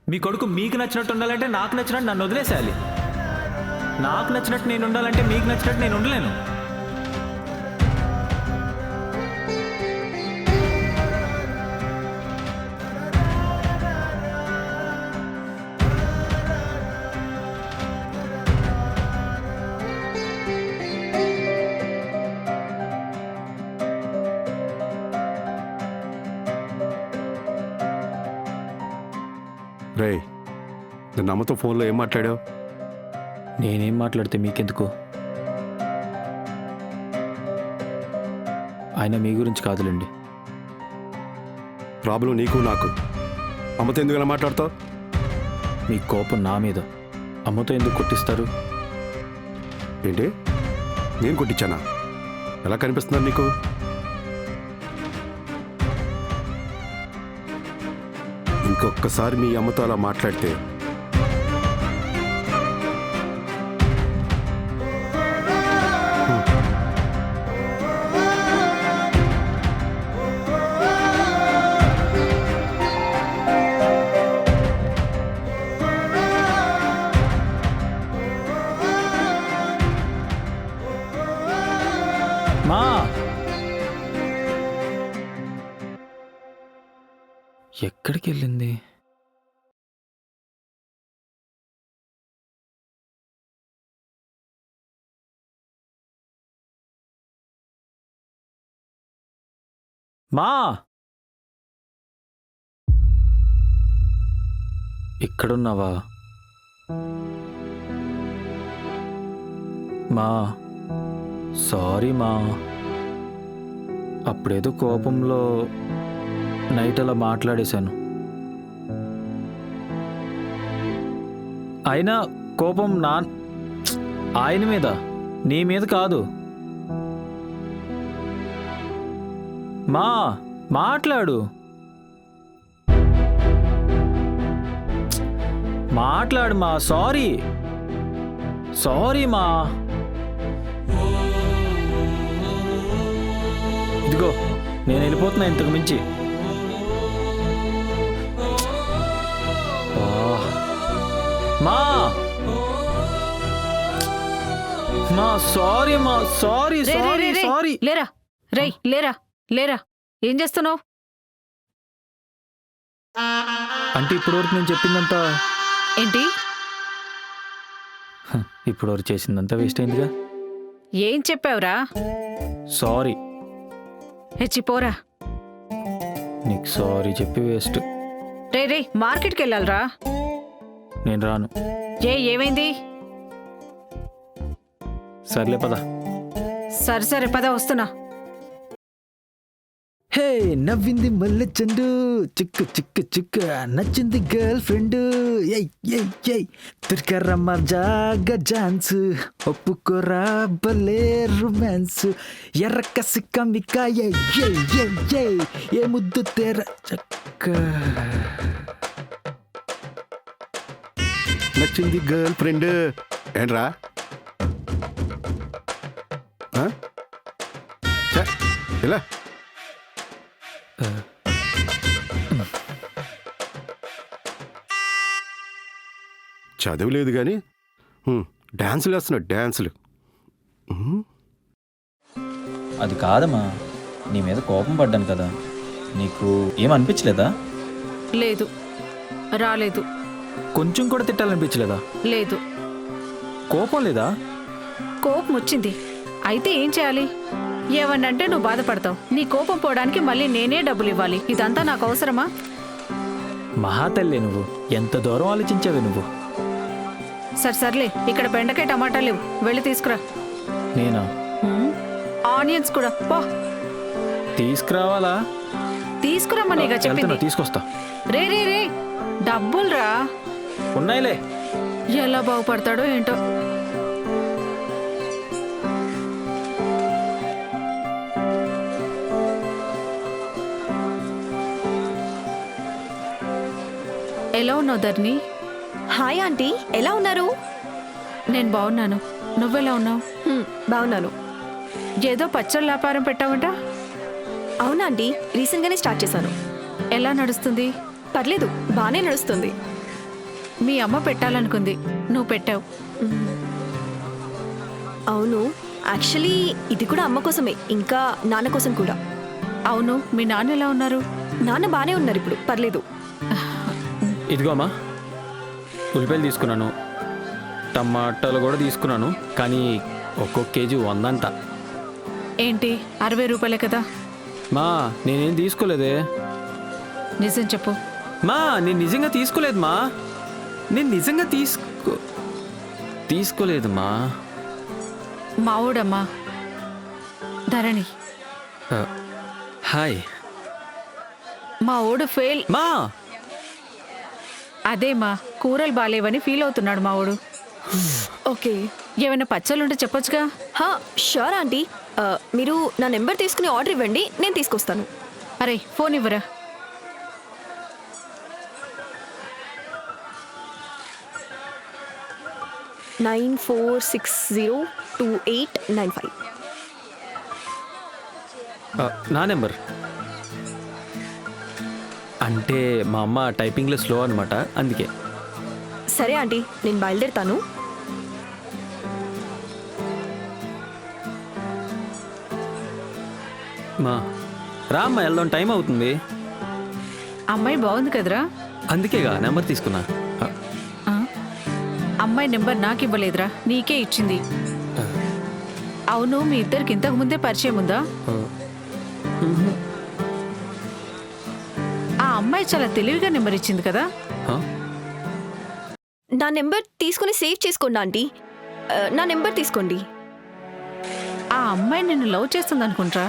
మీ కొడుకు మీకు నచ్చినట్టు ఉండాలంటే నాకు నచ్చినట్టు నన్ను వదిలేసేయాలి. నాకు నచ్చినట్టు నేను ఉండాలంటే మీకు నచ్చినట్టు నేను ఉండలేను. రే, నిన్న అమ్మతో ఫోన్లో ఏం మాట్లాడావు? నేనేం మాట్లాడితే మీకెందుకు? ఆయన మీ గురించి కాదులేండి. ప్రాబ్లం నీకు నాకు. అమ్మతో ఎందుకు ఇలా మాట్లాడతావు? మీ కోపం నా మీద. అమ్మతో ఎందుకు కొట్టిస్తారు? ఏంటి, నేను కొట్టించానా? ఎలా కనిపిస్తున్నాను నీకు? ఇంకొకసారి మీ అమ్మతో అలా మాట్లాడితే మా ఎక్కడికి వెళ్ళింది? మా ఇక్కడున్నావా? మా సారీ మా. అప్పుడేదో కోపంలో నైట్ అలా మాట్లాడేశాను. అయినా కోపం ఆయన మీద, నీ మీద కాదు. మా మాట్లాడు, మాట్లాడు మా. సారీ సారీ మా. ఇదిగో నేను వెళ్ళిపోతున్నా ఇంతకు మించి. మా మా సారీ మా. Sorry sorry sorry. లేరా రేయ్, లేరా లేరా. ఏం చేస్తున్నావు? అంటే ఇప్పటివరకు నేను చెప్పిందంతా ఏంటి? ఇప్పటివరకు చేసిందంతా వేస్ట్ అయిందిగా. ఏం చెప్పావురా? సారీ. హెచ్చిపోరా. నీకు సారీ చెప్పి వేస్ట్. రే రే, మార్కెట్కి వెళ్ళాలరా. నేను రాను. ఏమైంది? సర్లే పద. సరే సరే పద, వస్తున్నా. హే నవ్వింది మల్లె చెండు చిక్కు చిక్కు చిక్కు నచ్చింది గర్ల్ ఫ్రెండ్ తిరకరమ్మ జాగ ఝాన్స్ ఒప్పుకోరా భలే రొమాన్స్ ఎర్రక్క సిక్క మిక్క ఏ ముద్దు తెర చక్క నచ్చింది గర్ల్ ఫ్రెండ్ ఏంట్రా ఆ? ఛే, ఇలా చదువు లేదు కానీ డాన్సులు వేస్తున్నాడు డాన్సులు. అది కాదమ్మా, నీ మీద కోపం పడ్డాను కదా, నీకు ఏమనిపించలేదా? లేదు, రాలేదు, కొంచెం కూడా తిట్టాలనిపించలేదా? లేదు. కోపం లేదా? కోపం వచ్చింది. అయితే ఏం చేయాలి? ఏమన్నంటే నువ్వు బాధపడతావు. నీ కోపం పోవడానికి మళ్ళీ నేనే డబ్బులు ఇవ్వాలి. ఇదంతా నాకు అవసరమా? మహాతల్లే నువ్వు, ఎంత దూరం ఆలోచించావే నువ్వు. సర్లే, ఇక్కడ బెండకాయ టమాటాలు లేవు, వెళ్ళి తీసుకురా. నేనా? ఆనియన్స్ కూడా పో. తీసుకురావాలా? తీసుకురమ్మనిగా చెప్పింది. తీసుకొస్తా. రే రే రే, డబ్బులు రా. ఉన్నాయిలే. ఎలా బాగుపడతాడో ఏంటో. ఎలా ఉన్నావు ధర్ని? హాయ్ ఆంటీ, ఎలా ఉన్నారు? నేను బాగున్నాను. నువ్వెలా ఉన్నావు? బాగున్నాను. ఏదో పచ్చళ్ళ వ్యాపారం పెట్టావంట? అవునా ఆంటీ, రీసెంట్గానే స్టార్ట్ చేశాను. ఎలా నడుస్తుంది? పర్లేదు, బాగానే నడుస్తుంది. మీ అమ్మ పెట్టాలనుకుంది, నువ్వు పెట్టావు. అవును, యాక్చువల్లీ ఇది కూడా అమ్మ కోసమే, ఇంకా నాన్న కోసం కూడా. అవును, మీ నాన్న ఎలా ఉన్నారు? నాన్న బాగానే ఉన్నారు ఇప్పుడు, పర్లేదు. ఇదిగో అమ్మా, ఉల్లిపాయలు తీసుకున్నాను, టమాటాలు కూడా తీసుకున్నాను, కానీ ఒక్కొక్క కేజీ 100 అంట. ఏంటి 60 రూపాయలే కదా? మా నేనేం తీసుకోలేదే. నిజం చెప్పు. మా నేను నిజంగా తీసుకోలేదు మా, నేను నిజంగా తీసుకోలేదు మా. మావోడమ్మా ధరణి. హాయ్. మా ఓడు ఫెయిల్. మా అదేమా, కూరలు బాలేవని ఫీల్ అవుతున్నాడు మా ఓడు. ఓకే, ఏమైనా పచ్చళ్ళుంటే చెప్పొచ్చుగా. షూర్ ఆంటీ, మీరు నా నెంబర్ తీసుకుని ఆర్డర్ ఇవ్వండి, నేను తీసుకొస్తాను. అరే ఫోన్ ఇవ్వరా. నైన్ 94602895. నా నెంబర్ అంటే మా అమ్మ టైపింగ్లో స్లో అనమాట, అందుకే. సరే ఆంటీ, నేను బయలుదేరుతాను. మా రా అమ్మ, వెళ్దాం, టైం అవుతుంది. అమ్మాయి బాగుంది కదరా, అందుకేగా నెంబర్ తీసుకున్నా. అమ్మాయి నెంబర్ నాకు ఇవ్వలేదురా, నీకే ఇచ్చింది. అవును, మీ ఇద్దరికి ఇంతకు ముందే పరిచయం ఉందా? ఆ అమ్మాయి చాలా తెలివిగా నెంబర్ ఇచ్చింది కదా. నా నెంబర్ తీసుకుని సేవ్ చేసుకోండి ఆంటీ, నా నెంబర్ తీసుకోండి. ఆ అమ్మాయి నిన్ను లవ్ చేస్తుంది అనుకుంటా.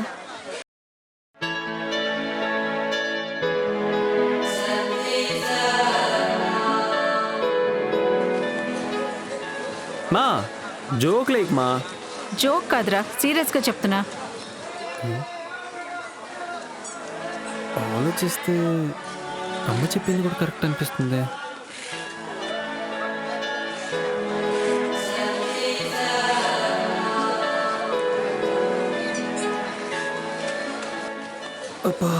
మా జోక్ లేక్ మా. జోక్ కాదురా, సీరియస్గా చెప్తున్నా. ఆలోచిస్తే అమ్మ చెప్పింది కూడా కరెక్ట్ అనిపిస్తుంది. అబ్బా,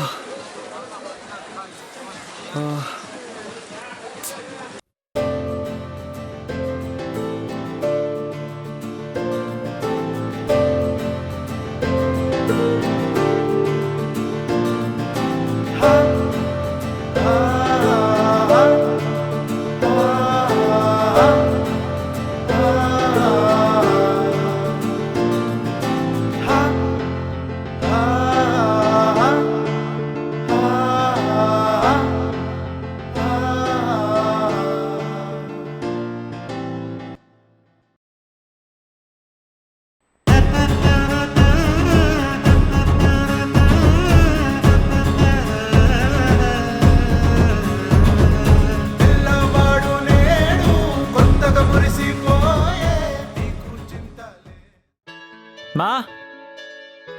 మా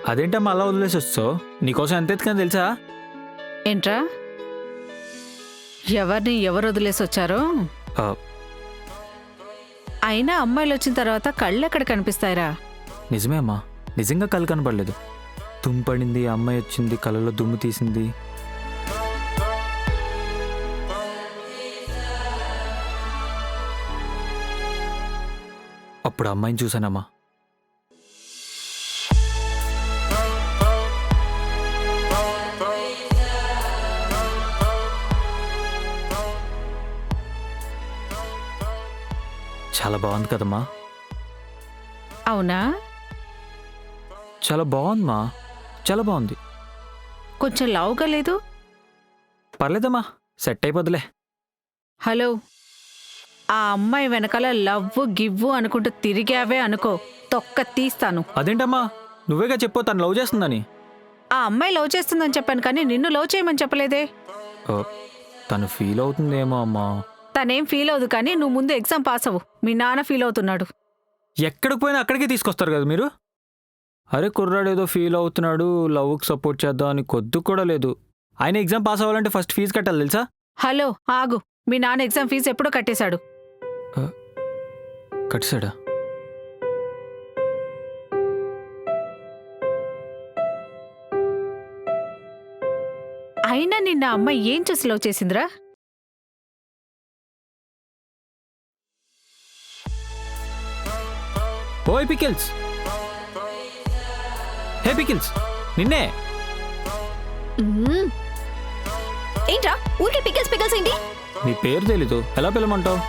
అదేంటమ్మా అలా వదిలేసి వస్తావు? నీకోసం ఎంత ఎత్తుకని తెలుసా? ఏంట్రా, ఎవరిని ఎవరు వదిలేసి వచ్చారో? ఆ, అయినా అమ్మాయిలు వచ్చిన తర్వాత కళ్ళు ఎక్కడ కనిపిస్తాయిరా? నిజమే అమ్మా, నిజంగా కళ్ళు కనపడలేదు. దుమ్ము పడింది, అమ్మాయి వచ్చింది, కళ్ళలో దుమ్ము తీసింది. అప్పుడు అమ్మాయిని చూశానమ్మా. చాలా బాగుంది కదమ్మా. అవునా? చాలా బాగుందమ్మా, చాలా బాగుంది. కొంచెం లావుగా లేదు? పర్లేదమ్మా, సెట్ అయిపోద్దులే. హలో, ఆ అమ్మాయి వెనకాల లవ్వు గివ్వు అనుకుంటూ తిరిగావే అనుకో, తొక్క తీస్తాను. అదేంటమ్మా, నువ్వేగా చెప్పు తను లవ్ చేస్తుందని. ఆ అమ్మాయి లవ్ చేస్తుందని చెప్పాను కానీ నిన్ను లవ్ చేయమని చెప్పలేదే. ఓ, తను ఫీల్ అవుతుందేమో అమ్మా. తనేం ఫీల్ అవ్వదు కానీ నువ్వు ముందు ఎగ్జామ్ పాస్ అవ్వు. మీ నాన్న ఫీల్ అవుతున్నాడు. ఎక్కడికి పోయినా అక్కడికే తీసుకొస్తారు కదా మీరు. అరే కుర్రాడు ఏదో ఫీల్ అవుతున్నాడు, లవ్కి సపోర్ట్ చేద్దాం అని కొద్దు కూడా లేదు. ఆయన ఎగ్జామ్ పాస్ అవ్వాలంటే ఫస్ట్ ఫీజు కట్టాలి తెలుసా? హలో ఆగు, మీ నాన్న ఎగ్జామ్ ఫీజు ఎప్పుడో కట్టేశాడు. కట్టాడా? అయినా నిన్న అమ్మాయి ఏం చూసి లవ్ చేసిందిరా? ఓయ్ పికిల్స్, హే పికిల్స్, నిన్నే. మ్మ్. ఏంట్రా ఊరికే పికల్స్ పికల్స్ ఏంటి? నీ పేరు తెలీదు, ఎలా పిలమంటావు?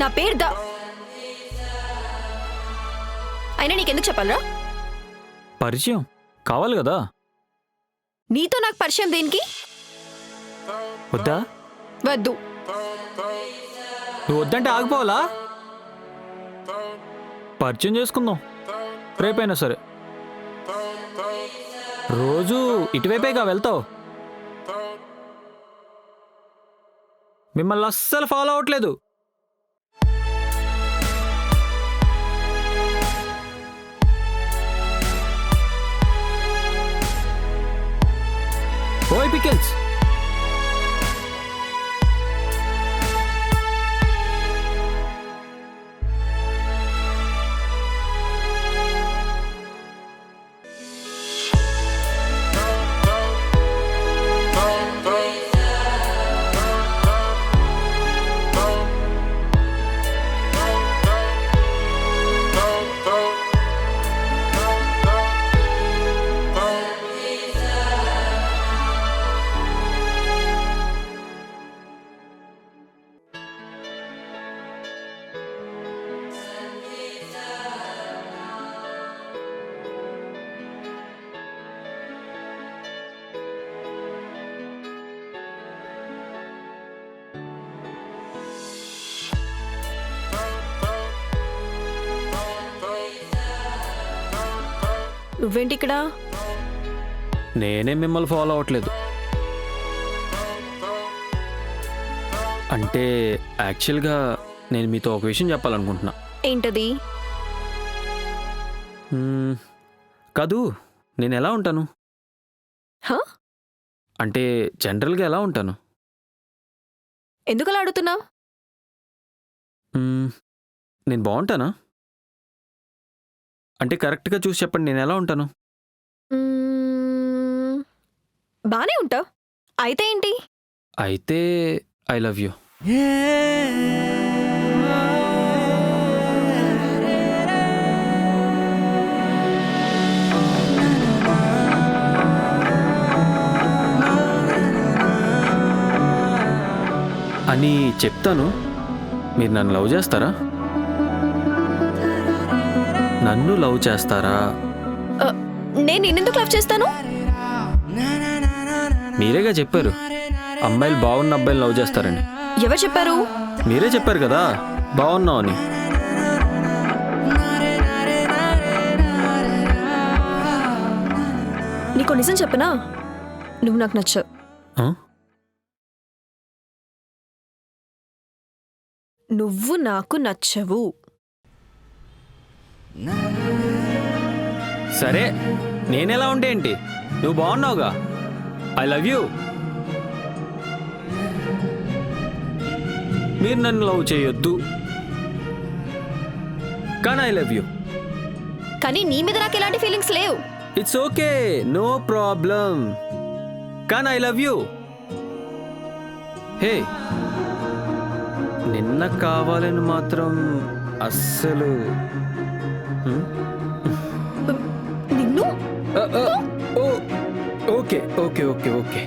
నా పేరు అయినా నీకెందుకు చెప్పాలరా? పరిచయం కావాలి కదా. నీతో నాకు పరిచయం దేనికి? వద్దా? వద్దు. నువ్వు వద్దంటే ఆగిపోవాలా? పరిచయం చేసుకుందాం రేపైనా సరే. రోజు ఇటువైపేగా వెళ్తావు. మిమ్మల్ని అస్సలు ఫాలో అవట్లేదు. ఓయ్ పికిల్స్, నువ్వేంటి ఇక్కడ? నేనే మిమ్మల్ని ఫాలో అవ్వట్లేదు. అంటే యాక్చువల్గా నేను మీతో ఒక విషయం చెప్పాలనుకుంటున్నా. ఏంటది? కాదు, నేను ఎలా ఉంటాను హా? అంటే జనరల్గా ఎలా ఉంటాను? ఎందుకలా అడుగుతున్నావు? నేను బాగుంటానా? అంటే కరెక్ట్గా చూసి చెప్పండి, నేను ఎలా ఉంటాను? బానే ఉంటావు. అయితే ఏంటి? అయితే ఐ లవ్ యూ. అని చెప్తాను. మీరు నన్ను లవ్ చేస్తారా? నన్ను లవ్ చేస్తారా? నేను నిన్నెందుకు లవ్ చేస్తాను? మీరేగా చెప్పారు అమ్మాయిలు బాగున్న అబ్బాయిలు లవ్ చేస్తారని. ఎవరు చెప్పారు? మీరే చెప్పారు కదా బాగున్నావు అని. నీకు నిజం చెప్పనా? నువ్వు నాకు నచ్చావు. నువ్వు నాకు నచ్చవు. సరే నేనెలా ఉంటే ఏంటి, నువ్వు బాగున్నావుగా. I love you. మీరు నన్ను లవ్ చేయొద్దు, కానీ ఐ లవ్ యూ. కానీ నీ మీద నాకు ఎలాంటి ఫీలింగ్స్ లేవు. ఇట్స్ ఓకే, నో ప్రాబ్లం, కానీ ఐ లవ్ యూ. హే, నిన్న కావాలని మాత్రం అస్సలు నిన్ను ఓకే ఓకే ఓకే ఓకే.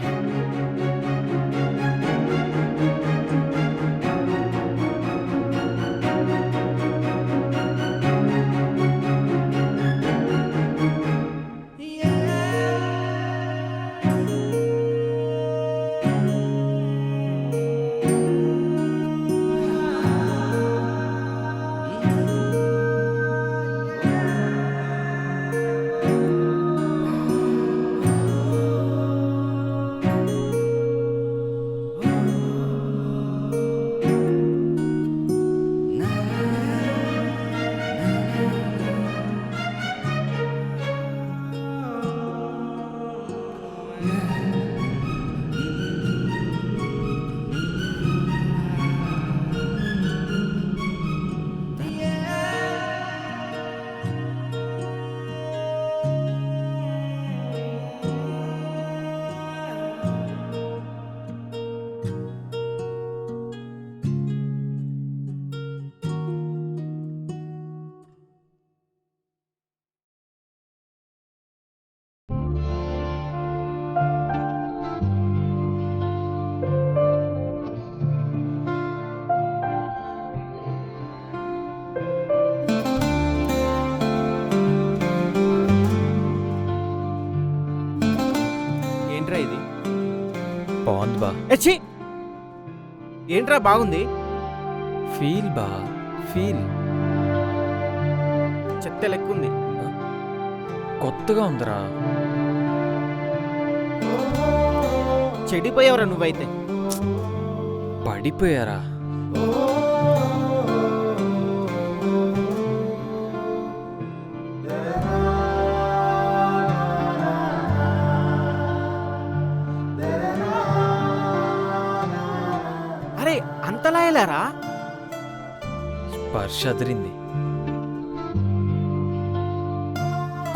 బాగుంది బా. ఏంట్రా బాగుంది? ఫీల్ బా, ఫీల్. చెత్త లెక్కుంది. కొత్తగా ఉందిరా. చెడిపోయావరా నువ్వైతే. పడిపోయారా? అరే అంతలా వెళ్ళారా? స్పర్శ అదిరింది.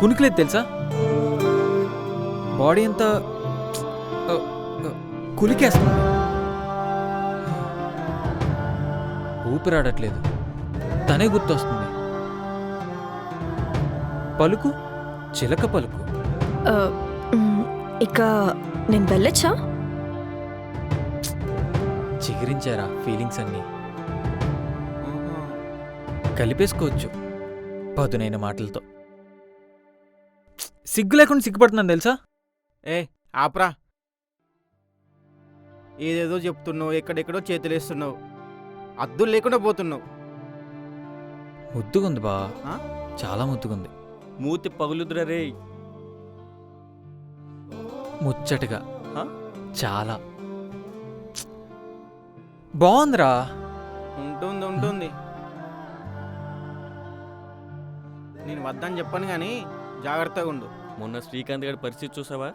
కునికిలేదు తెలుసా, బాడీ అంతా కులికేస్తుంది. ఊపిరాడట్లేదు, తనే గుర్తొస్తుంది. పలుకు చిలక పలుకు. ఇక నేను వెళ్ళొచ్చా? చిగురించారా ఫీలింగ్స్ అన్నీ. కలిపేసుకోవచ్చు పదునైన మాటలతో. సిగ్గు లేకుండా సిగ్గుపడుతున్నాను తెలుసా. ఏ ఆప్రా, ఏదేదో చెప్తున్నావు, ఎక్కడెక్కడో చేతులేస్తున్నావు, అద్దులు లేకుండా పోతున్నావు. ముద్దుగుంది బా, చాలా ముద్దుగుంది. మూతి పగులుద్రా రే. ముచ్చటగా చాలా బాగుందిరా. ఉంటుంది. నేను వద్దని చెప్పాను కానీ జాగ్రత్తగా ఉండు. మొన్న శ్రీకాంత్ గారి పరిస్థితి చూసావా?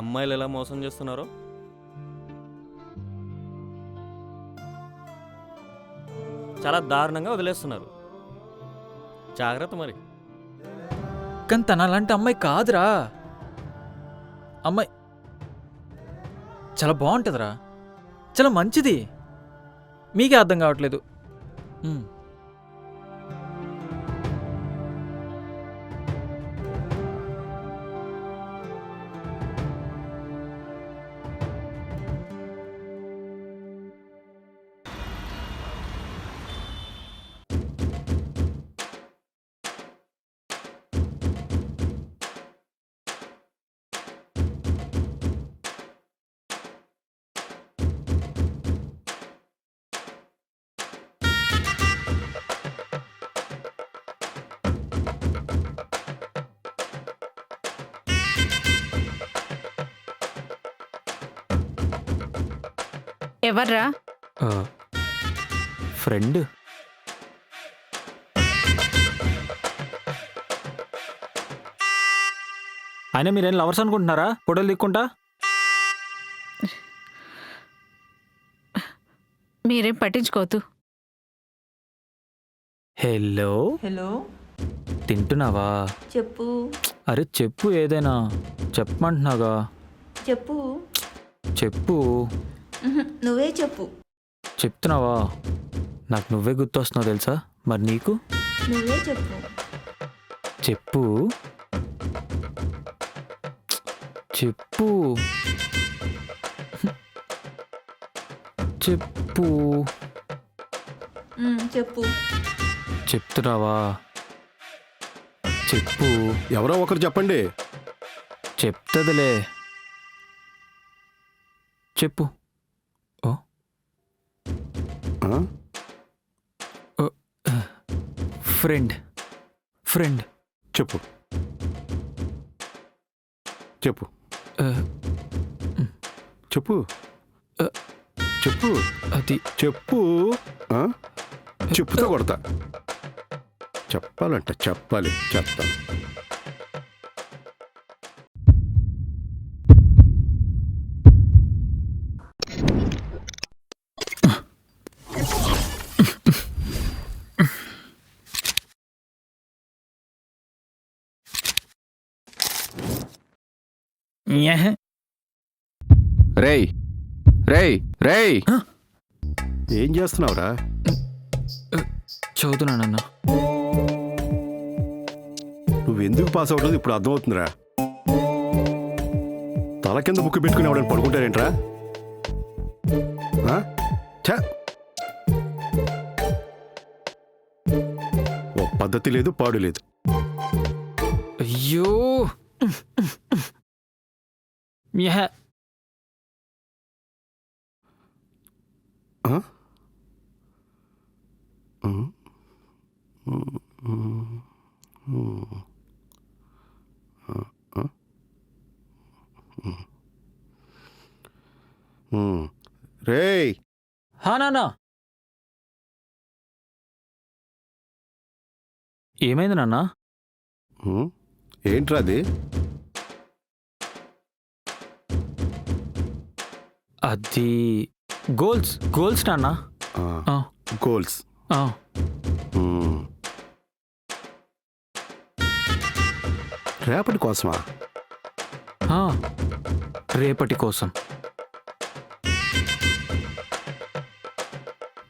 అమ్మాయిలు ఎలా మోసం చేస్తున్నారో. చాలా దారుణంగా వదిలేస్తున్నారు. జాగ్రత్త మరి. కానీ తన అలాంటి అమ్మాయి కాదురా. అమ్మాయి చాలా బాగుంటుందిరా, చాలా మంచిది. మీకే అర్థం కావట్లేదు. ఎవర్రా? ఫ్రెండ్. అయినా మీరేం లవర్స్ అనుకుంటున్నారా ఫోటోలు దిక్కుంటా? మీరేం పట్టించుకోవద్దు. హలో హలో తింటున్నావా? చెప్పు అరే చెప్పు, ఏదైనా చెప్పమంటున్నాగా. చెప్పు చెప్పు. నువ్వే చెప్పు. చెప్తున్నావా? నాకు నువ్వే గుర్తొస్తున్నావు తెలుసా. మరి నీకు? నువ్వే చెప్పు. చెప్పు చెప్పు చెప్పు. చెప్పు. చెప్తున్నావా? చెప్పు. ఎవరో ఒకరు చెప్పండి. చెప్తదిలే. చెప్పు. ఓ ఫ్రెండ్. ఫ్రెండ్. చెప్పు చెప్పు చెప్పు చెప్పు. అది చెప్పు. చెప్పుతో కొడతా. చెప్పాలంట చెప్పాలి, చెప్తాను. రేయ్ రేయ్ రేయ్, ఏం చేస్తున్నావురా? చదువుతున్నానన్నా. నువ్వెందుకు పాస్ అవుతుంది ఇప్పుడు అర్థమవుతుందిరా. తల కింద బుక్ పెట్టుకుని ఎవడని పడుకుంటారేంట్రా? ఓ పద్ధతి లేదు, పాడు లేదు. అయ్యో రేయ్. నాన్న, ఏమైంది నాన్న? ఏంట్రా అది? అది గోల్స్. గోల్స్ నాన్న. గోల్స్. రేపటి కోసమా? రేపటి కోసం.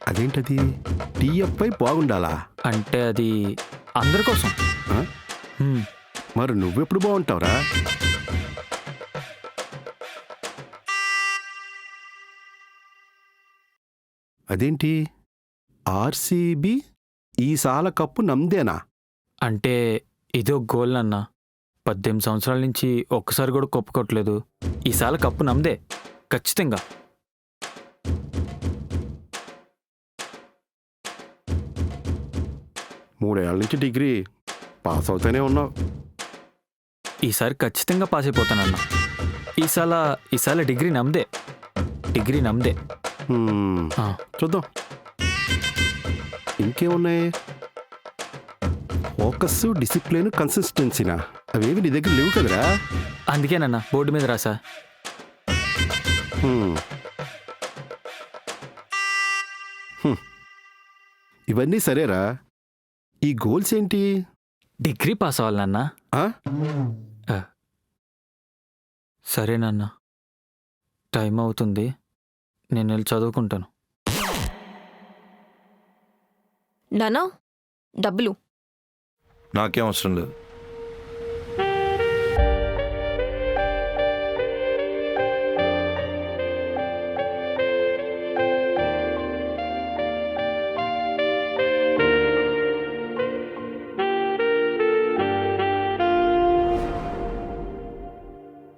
అదేంటది? టీఎఫ్ఐ బాగుండాలా అంటే అది అందరి కోసం. మరి నువ్వెప్పుడు బాగుంటావురా? అదేంటి? ఆర్సీబీ ఈసాల కప్పు నమ్దేనా? అంటే ఇదో గోల్ అన్న. 18 సంవత్సరాల నుంచి ఒక్కసారి కూడా కొట్టుకోవట్లేదు. ఈసాల కప్పు నమ్దే ఖచ్చితంగా. మూడేళ్ల నుంచి డిగ్రీ పాస్ అవుతూనే ఉన్నావు. ఈసారి ఖచ్చితంగా పాస్ అయిపోతానన్న. ఈసాల డిగ్రీ నమ్దే. డిగ్రీ నమ్దే. చూద్దాం ఇంకేమున్నాయి. ఫోకస్, డిసిప్లిన్, కన్సిస్టెన్సీనా? అవేవి నీ దగ్గర లేవు కదరా. అందుకేనన్న బోర్డు మీద రాసా. ఇవన్నీ సరేరా, ఈ గోల్స్ ఏంటి? డిగ్రీ పాస్ అవ్వాలన్నా. సరేనన్నా, టైం అవుతుంది, నేను వెళ్ళి చదువుకుంటాను. నానా డబ్బులు. నాకేం అవసరం లేదు.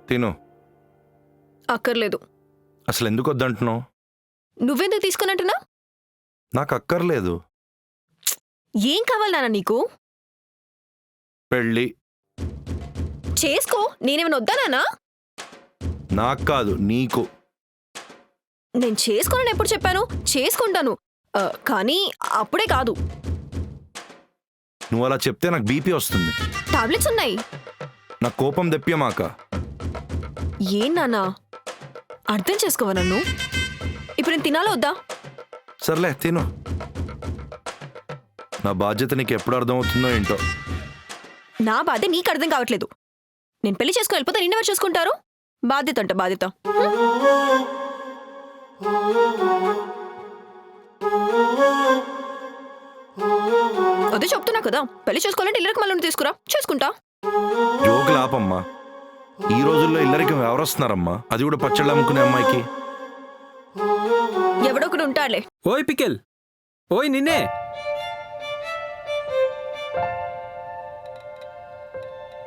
తిను. అక్కర్లేదు. అసలు ఎందుకు వద్దంటున్నావు? నువ్వెందుకు తీసుకున్నట్టున్నా? నాకు అక్కర్లేదు. ఏం కావాలి నాన్న నీకు? పెళ్ళి చేసుకో. నేనేమైనా వద్దానా? నాకు కాదు, నీకు. నేను చేసుకోనని ఎప్పుడు చెప్పాను? చేసుకుంటాను, కానీ అప్పుడే కాదు. నువ్వు అలా చెప్తే నాకు బీపీ వస్తుంది. టాబ్లెట్స్ ఉన్నాయి. నా కోపం తెప్పియమాక. ఏం నాన్నా అర్థం చేసుకోవా నన్ను? ఇప్పుడు నేను తినాలా వద్దా? సర్లే తిను. నా బాధ్యత నీకు ఎప్పుడు అర్థమవుతుందో ఏంటో. నా బాధ నీకు అర్థం కావట్లేదు. నేను పెళ్లి చేసుకుని వెళ్ళిపోతే నిన్నెవరు చూసుకుంటారు? బాధ్యత అంట బాధ్యత. అదే చెప్తున్నా కదా, పెళ్లి చేసుకోవాలంటే ఇల్లరికి మళ్ళీ తీసుకురా, చేసుకుంటా. జోకులు ఆపమ్మా. ఈ రోజుల్లో ఇల్లరికి ఎవరు వస్తున్నారమ్మా? అది కూడా పచ్చళ్ళు అమ్ముకునే అమ్మాయికి. ఎవడో ఒకడు ఉంటాడులే. ఓయ్ పికెల్, ఓయ్ నిన్నే.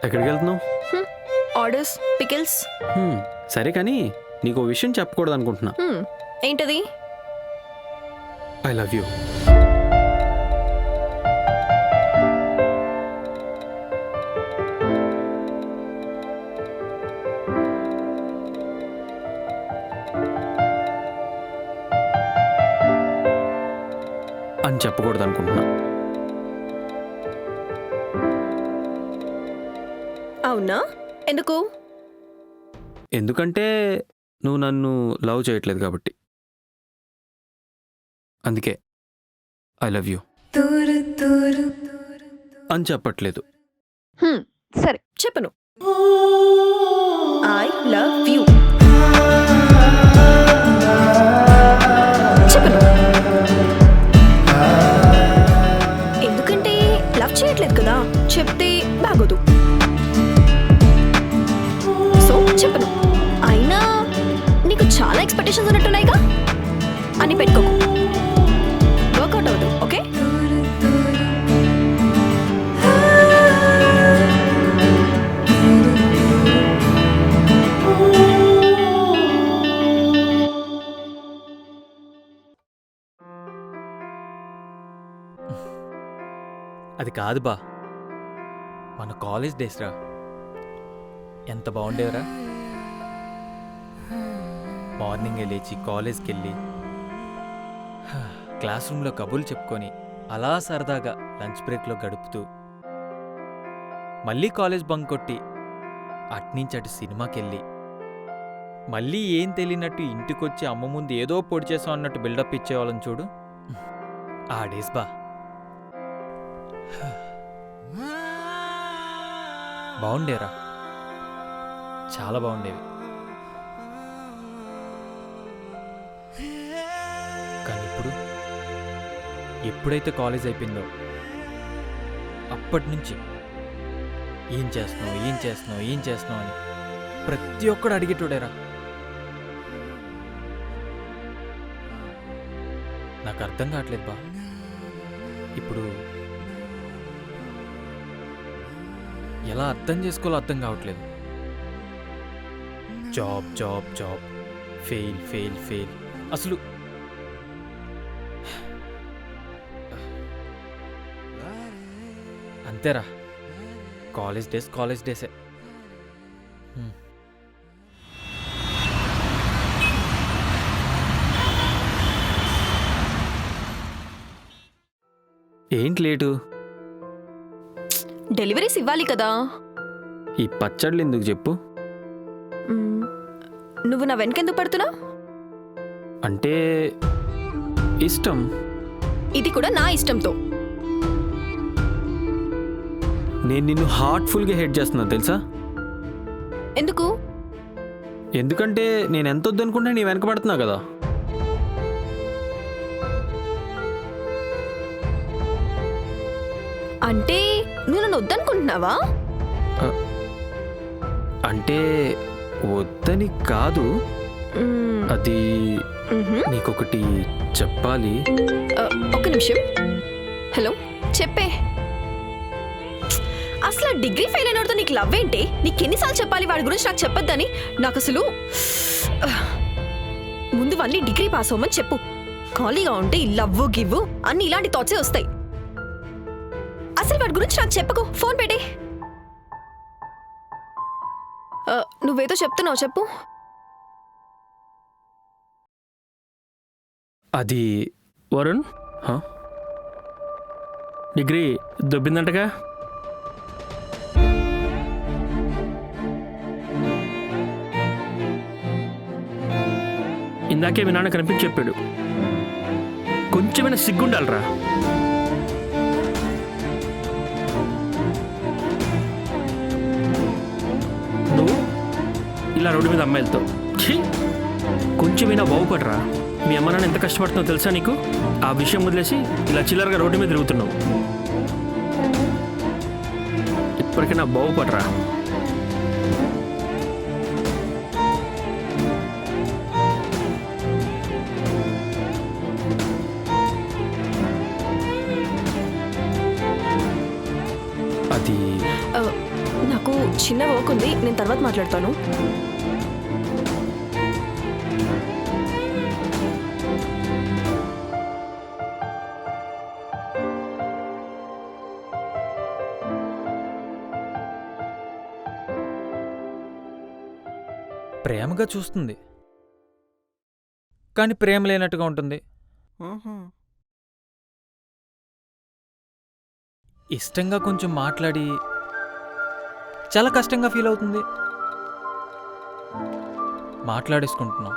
ఎక్కడికి వెళ్తున్నావు? Orders, pickles. సరే కానీ నీకు ఓ విషయం చెప్పకూడదు అనుకుంటున్నా. ఏంటది? I love you. అని చెప్పకూడదు అనుకుంటున్నా. అవునా? ఎందుకు? ఎందుకంటే నువ్వు నన్ను లవ్ చేయట్లేదు కాబట్టి. అందుకే ఐ లవ్ యూ అని చెప్పట్లేదు. సరే చెప్పను. ఐ లవ్ యూ చెప్పను. ఎందుకంటే లవ్ చేయట్లేదు కదా, చెప్తే బాగోదు. సో చెప్పను. అయినా నీకు చాలా ఎక్స్పెక్టేషన్స్ ఉన్నట్టున్నాయిగా అని పెట్టుకోకు. వర్కౌట్ అవ్వదు. ఓకే? అది కాదు బా, మన కాలేజ్ డేస్ రా, ఎంత బాగుండేవరా. మార్నింగే లేచి కాలేజ్కి వెళ్ళి క్లాస్ రూమ్లో కబుర్లు చెప్పుకొని అలా సరదాగా లంచ్ బ్రేక్లో గడుపుతూ మళ్ళీ కాలేజ్ బంక్ కొట్టి అట్నుంచి అటు సినిమాకి వెళ్ళి మళ్ళీ ఏం తెలియనట్టు ఇంటికొచ్చి అమ్మ ముందు ఏదో పొడి చేసాం అన్నట్టు బిల్డప్ ఇచ్చేవాళ్ళని చూడు. ఆ డేస్ బా బాగుండేరా, చాలా బాగుండేవి. కానీ ఇప్పుడు ఎప్పుడైతే కాలేజ్ అయిపోయిందో అప్పటి నుంచి ఏం చేస్తున్నావు ఏం చేస్తున్నావు ఏం చేస్తున్నావు అని ప్రతి ఒక్కడు అడిగేటోడేరా. నాకు అర్థం కావట్లేదు బా. ఇప్పుడు ఎలా అర్థం చేసుకోవాలో అర్థం కావట్లేదు. Job job job, fail fail fail. అసలు అంతేరా, కాలేజ్ డేస్ కాలేజ్ డేసే. ఏంటి లేటు? డెలివరీస్ ఇవ్వాలి కదా. ఈ పచ్చళ్ళు ఎందుకు చెప్పు? నువ్వు నా వెనకెందుకు పడుతున్నా? అంటే ఇష్టం. ఇది కూడా నా ఇష్టంతో. నేను నిన్ను హార్ట్ఫుల్గా హేట్ చేస్తున్నా తెలుసా? ఎందుకు? ఎందుకంటే నేను ఎంత వద్దనుకుంటే నీ వెనక పడుతున్నా కదా. అంటే నువ్వు నన్ను వద్దనుకుంటున్నావా? అంటే వద్దని కాదు, అది నీకొకటి చెప్పాలి. ఒక్క నిమిషం. హలో, చెప్పే. అసలు డిగ్రీ ఫెయిల్ అయినోడితో నీకు లవ్ ఏంటి? నీకెన్నిసార్లు చెప్పాలి వాడి గురించి నాకు చెప్పొద్దని? నాకు అసలు ముందు వన్నీ డిగ్రీ పాస్ అవ్వమని చెప్పు. ఖాళీగా ఉంటే ఈ లవ్ గివ్వు అన్ని ఇలాంటి థాట్సే వస్తాయి. అసలు వాడి గురించి నాకు చెప్పకు, ఫోన్ పెట్టే. నువ్వేదో చెప్తున్నావు, చెప్పు. అది వరుణ్ డిగ్రీ దొబ్బిందంటగా. ఇందాకే మీ నాన్న కనిపించి చెప్పాడు. కొంచెమైనా సిగ్గుండాలరా. నువ్వు ఇలా రోడ్డు మీద అమ్మాయిలతో కొంచెమైనా బాగుపడరా. మీ అమ్మ నాన్న ఎంత కష్టపడుతుందో తెలుసా నీకు? ఆ విషయం వదిలేసి ఇలా చిల్లరగా రోడ్డు మీద తిరుగుతున్నావు. ఇప్పటికైనా బాగుపడరా. అది నాకు చిన్న వర్క్ ఉంది, నేను తర్వాత మాట్లాడతాను. ప్రేమగా చూస్తుంది, కానీ ప్రేమ లేనట్టుగా ఉంటుంది. ఇష్టంగా కొంచెం మాట్లాడి చాలా కష్టంగా ఫీల్ అవుతుంది. మాట్లాడేసుకుంటున్నాం,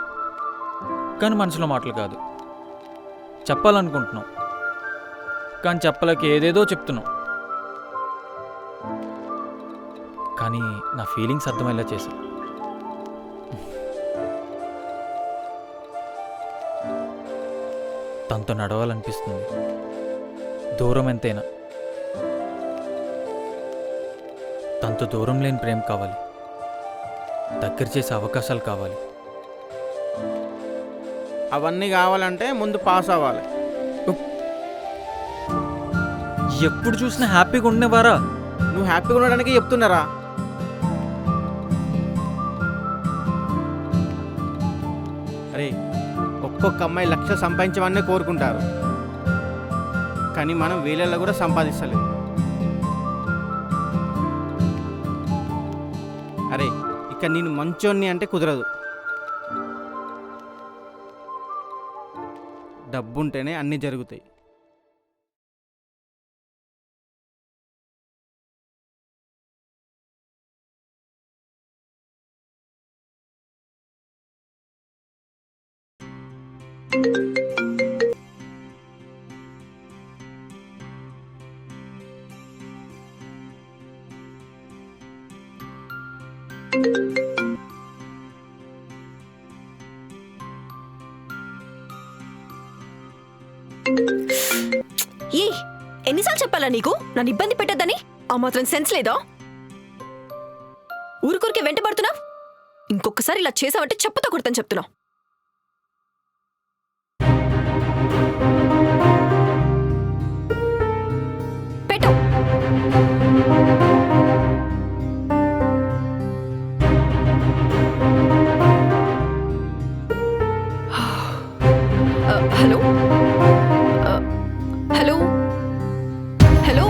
కానీ మనసులో మాటలు కాదు. చెప్పాలనుకుంటున్నాం, కానీ చెప్పలేక ఏదేదో చెప్తున్నాం. కానీ నా ఫీలింగ్స్ అర్థమయ్యేలా చేశా. తనతో నడవాలనిపిస్తుంది, దూరం ఎంతైనా. తనతో దూరం లేని ప్రేమ కావాలి, దగ్గర చేసే అవకాశాలు కావాలి. అవన్నీ కావాలంటే ముందు పాస్ అవ్వాలి. ఎప్పుడు చూసినా హ్యాపీగా ఉండేవారా? నువ్వు హ్యాపీగా ఉండడానికి చెప్తున్నారా? అరే, ఒక్కొక్క అమ్మాయి 1,00,000 సంపాదించమనే కోరుకుంటారు, కానీ మనం వేలల్లో కూడా సంపాదిస్తలేదు. అరే, ఇక నేను మంచోన్ని అంటే కుదరదు. డబ్బుంటేనే అన్నీ జరుగుతాయి. ఏ ఎన్నిసార్లు చెప్పాలా నీకు నన్ను ఇబ్బంది పెట్టద్దని? ఆ మాత్రం సెన్స్ లేదా? ఊరికొరికి వెంటబడుతున్నా. ఇంకొకసారి ఇలా చేసావంటే చెప్పుతో కొడతాను చెప్తున్నా. పెట్టు. Hello hello hello.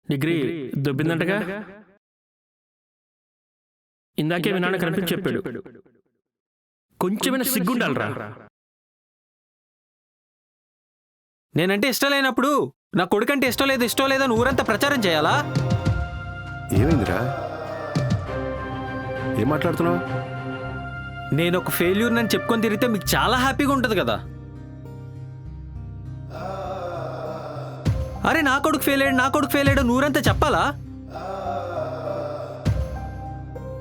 డిగ్రీ దొబ్బిందంటగా? ఇందాకే మీ నాన్న కనిపించి చెప్పాడు. కొంచెమైనా సిగ్గుండాలరా. నేనంటే ఇష్టం లేనప్పుడు నా కొడుకంటే ఇష్టం లేదని ఊరంతా ప్రచారం చేయాలా? ఏమైందిరా? ఏం మాట్లాడుతున్నావు? నేను ఒక ఫెయిల్యూర్ అని చెప్పుకొని తిరిగితే మీకు చాలా హ్యాపీగా ఉంటుంది కదా. అరే నా కొడుకు ఫెయిల్ అయ్యాడు ఊరంతా చెప్పాలా?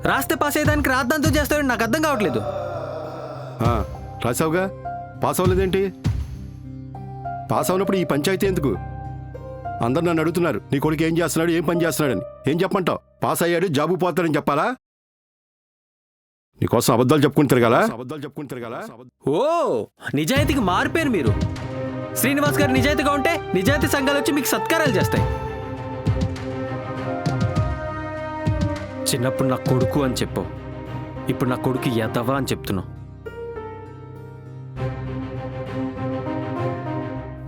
రాస్తే పాస్ అయ్యేదానికి రాద్దాంతో చేస్తాడు, నాకు అర్థం కావట్లేదు. రాసావుగా, పాస్ అవ్వలేదేంటి? పాస్ అవునప్పుడు ఈ పంచాయతీ ఎందుకు? అందరు నన్ను అడుగుతున్నారు, నీ కొడుకు ఏం చేస్తున్నాడు, ఏం పని చేస్తున్నాడని. ఏం చెప్పంటావు? పాస్ అయ్యాడు, జాబు పోతాడని చెప్పాలా? నీకోసం అబద్ధాలు చెప్పుకుని తిరగాల? ఓ, నిజాయితీకి మారిపోయారు మీరు. శ్రీనివాస్ గారు నిజాయితీగా ఉంటే నిజాయితీ సంఘాలు వచ్చి మీకు సత్కారాలు చేస్తాయి. చిన్నప్పుడు నా కొడుకు అని చెప్పు, ఇప్పుడు నా కొడుకు ఎదవా అని చెప్తున్నావు.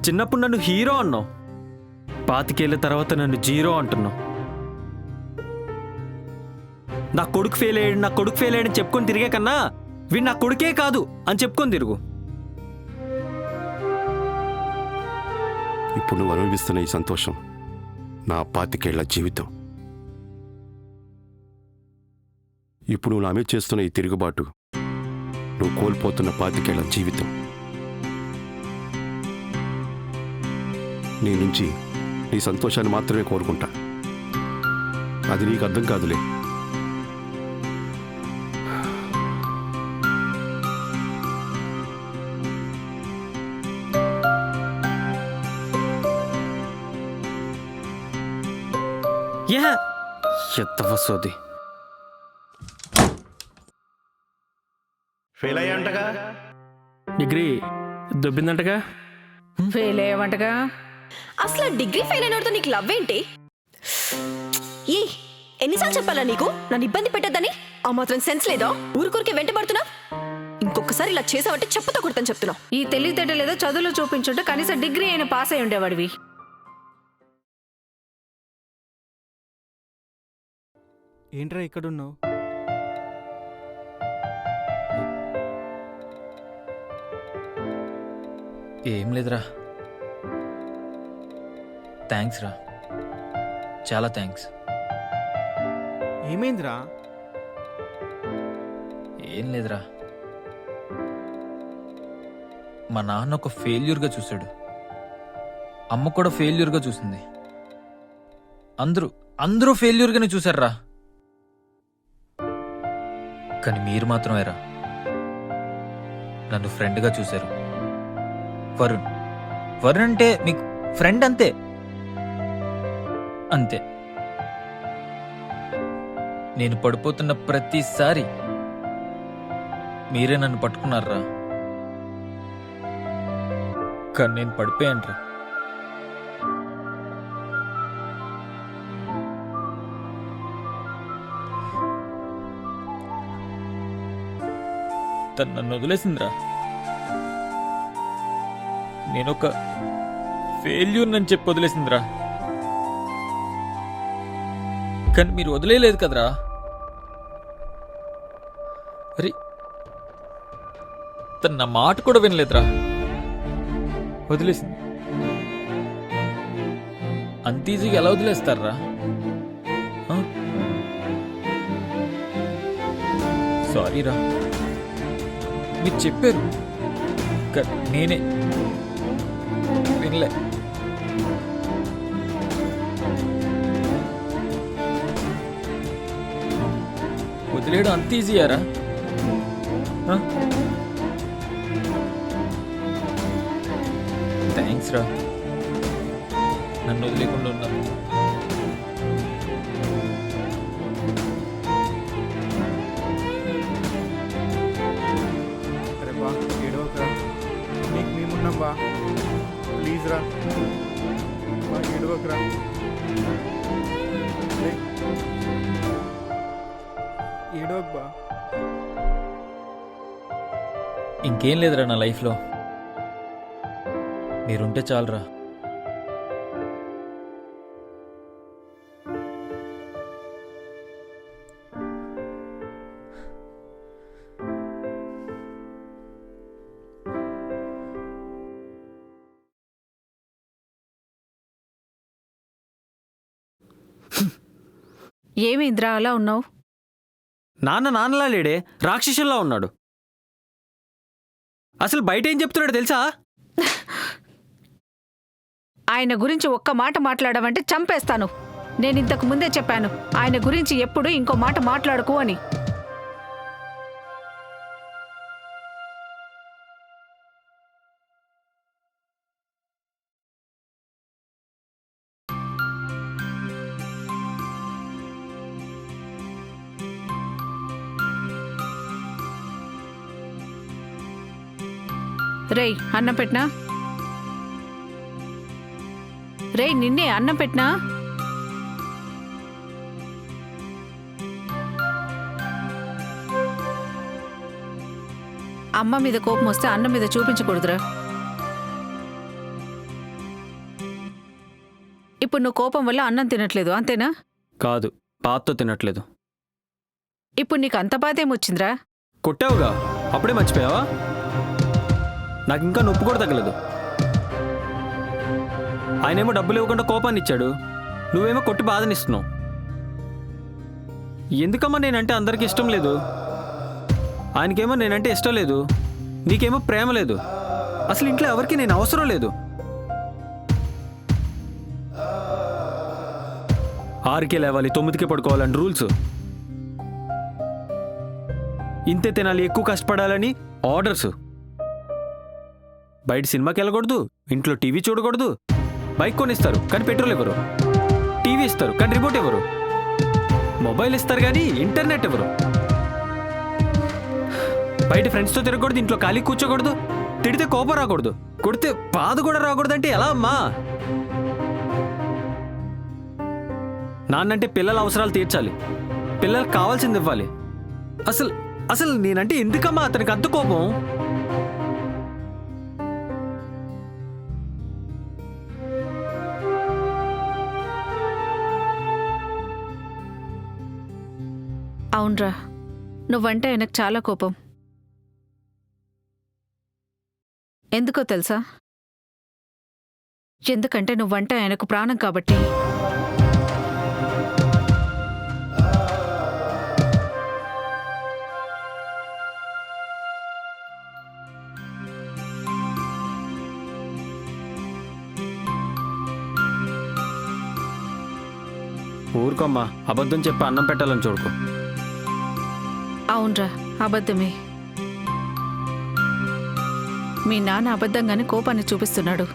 చిన్నప్పుడు నన్ను హీరో అన్నావు, 25 ఏళ్ళ తర్వాత నన్ను జీరో అంటున్నావు. నా కొడుకు ఫెయిల్ అయ్యాడు చెప్పుకొని తిరిగే కన్నా వీడు నా కొడుకే కాదు అని చెప్పుకొని తిరుగు. ఇప్పుడు నువ్వు అనుభవిస్తున్న ఈ సంతోషం నా 25 ఏళ్ల జీవితం. ఇప్పుడు నువ్వు నా మీద చేస్తున్న ఈ తిరుగుబాటు నువ్వు కోల్పోతున్న 25 ఏళ్ల జీవితం. నీ నుంచి నీ సంతోషాన్ని మాత్రమే కోరుకుంటా. అది నీకు అర్థం కాదులే. ఎత్తవసోది. ఫెయిల్ అయ్యాంటగా, డిగ్రీ దొబ్బిందంటగా. ఫెయిల్ అయ్యావంటగా. అసలు డిగ్రీ ఫెయిల్ అయినతో నీకు లవ్ ఏంటి? ఏ ఎన్నిసార్లు చెప్పాలా నీకు నన్ను ఇబ్బంది పెట్టద్దని? ఆ మాత్రం సెన్స్ లేదా? ఊరికొరికి వెంటబడుతున్నా. ఇంకొకసారి ఇలా చేసావంటే చెప్పుతో కొడతాను చెప్తున్నా. ఈ తెలివితేటలేదో చదువులో చూపించుంటే కనీసం డిగ్రీ అయినా పాస్ అయి ఉండేవాడివి. ఏంట్రా ఇక్కడున్నావు? ఏం లేదురా. థ్యాంక్స్ రా, చాలా థ్యాంక్స్. ఏమైందిరా? ఏం లేదురా, మా నాన్న ఒక ఫెయిల్యూర్గా చూశాడు, అమ్మ కూడా ఫెయిల్యూర్గా చూసింది. అందరూ ఫెయిల్యూర్గానే చూశారా. కానీ మీరు మాత్రమేరా నన్ను ఫ్రెండ్గా చూశారు. వరుణ్ అంటే మీకు ఫ్రెండ్ అంతే. నేను పడిపోతున్న ప్రతిసారి మీరే నన్ను పట్టుకున్నారా. కానీ నేను పడిపోయానురా. తను నన్ను వదిలేసిందిరా. నేనొక ఫెయిల్యూర్ నన్ను చెప్పి వదిలేసిందిరా. కానీ మీరు వదిలేయలేదు కదరా. అరే తను నా మాట కూడా వినలేదురా, వదిలేసింది. అంత ఈజీగా ఎలా వదిలేస్తారా? సారీరా, మీరు చెప్పారు కానీ నేనే వినలే. వదిలేయడం అంత ఈజీయారా? థ్యాంక్స్ రా, నన్ను వదిలేకుండా ఉన్నారు. అరే బా ఏడవకరా, నీకు మేమున్నాం బా. ప్లీజ్ రా బా, ఏడవకరా. ఏడవక బా. ఇంకేం లేదురా నా లైఫ్లో, మీరుంటే చాలరా. ఏమైందిరా అలా ఉన్నావు? నాన్నలా లేడే, రాక్షసుల్లా ఉన్నాడు. అసలు బయట ఏం చెప్తున్నాడు తెలుసా? ఆయన గురించి ఒక్క మాట మాట్లాడమంటే చంపేస్తాను. నేను ఇంతకు ముందే చెప్పాను ఆయన గురించి ఎప్పుడు ఇంకో మాట మాట్లాడకు అని. రేయ్ అన్నం పెట్టినా? రేయ్ నిన్నే అన్నం పెట్టినా? అమ్మ మీద కోపం వస్తే అన్నం మీద చూపించకూడదురా. ఇప్పుడు నువ్వు కోపం వల్ల అన్నం తినట్లేదు అంతేనా? కాదు, బాధతో తినట్లేదు. ఇప్పుడు నీకు అంత బాధ ఏమొచ్చిందిరా? కొట్టావుగా, అప్పుడే మర్చిపోయావా? నాకు ఇంకా నొప్పి కూడా తగ్గలేదు. ఆయనేమో డబ్బులు ఇవ్వకుండా కోపాన్ని ఇచ్చాడు, నువ్వేమో కొట్టి బాధనిస్తున్నావు. ఎందుకమ్మా నేనంటే అందరికీ ఇష్టం లేదు? ఆయనకేమో నేనంటే ఇష్టం లేదు, నీకేమో ప్రేమ లేదు. అసలు ఇంట్లో ఎవరికి నేను అవసరం లేదు. 6కే లేవాలి, 9కే పడుకోవాలని రూల్స్. ఇంతే తినాలి, ఎక్కువ కష్టపడాలని ఆర్డర్స్. బయట సినిమాకి వెళ్ళకూడదు, ఇంట్లో టీవీ చూడకూడదు. బైక్ కొనిస్తారు కానీ పెట్రోల్ ఇవ్వరు, టీవీ ఇస్తారు కానీ రిమోట్ ఇవ్వరు, మొబైల్ ఇస్తారు కానీ ఇంటర్నెట్ ఇవ్వరు. బయట ఫ్రెండ్స్తో తిరగకూడదు, ఇంట్లో ఖాళీ కూర్చోకూడదు, తిడితే కోపం రాకూడదు, కొడితే బాధ కూడా రాకూడదు. అంటే ఎలా అమ్మా? నాన్నంటే పిల్లల అవసరాలు తీర్చాలి, పిల్లలకు కావాల్సింది ఇవ్వాలి. అసలు అసలు నేనంటే ఎందుకమ్మా అతనికి అంత కోపం? అవునరా, నువ్వంటే ఆయనకు చాలా కోపం. ఎందుకో తెలుసా? ఎందుకంటే నువ్వంటే ఆయనకు ప్రాణం కాబట్టి. ఊరుకోమ్మా, అబద్ధం చెప్పి అన్నం పెట్టాలని చూడుకో. అవునరా, అబద్ధమే. మీ నాన్న అబద్ధంగానే కోపాన్ని చూపిస్తున్నాడు,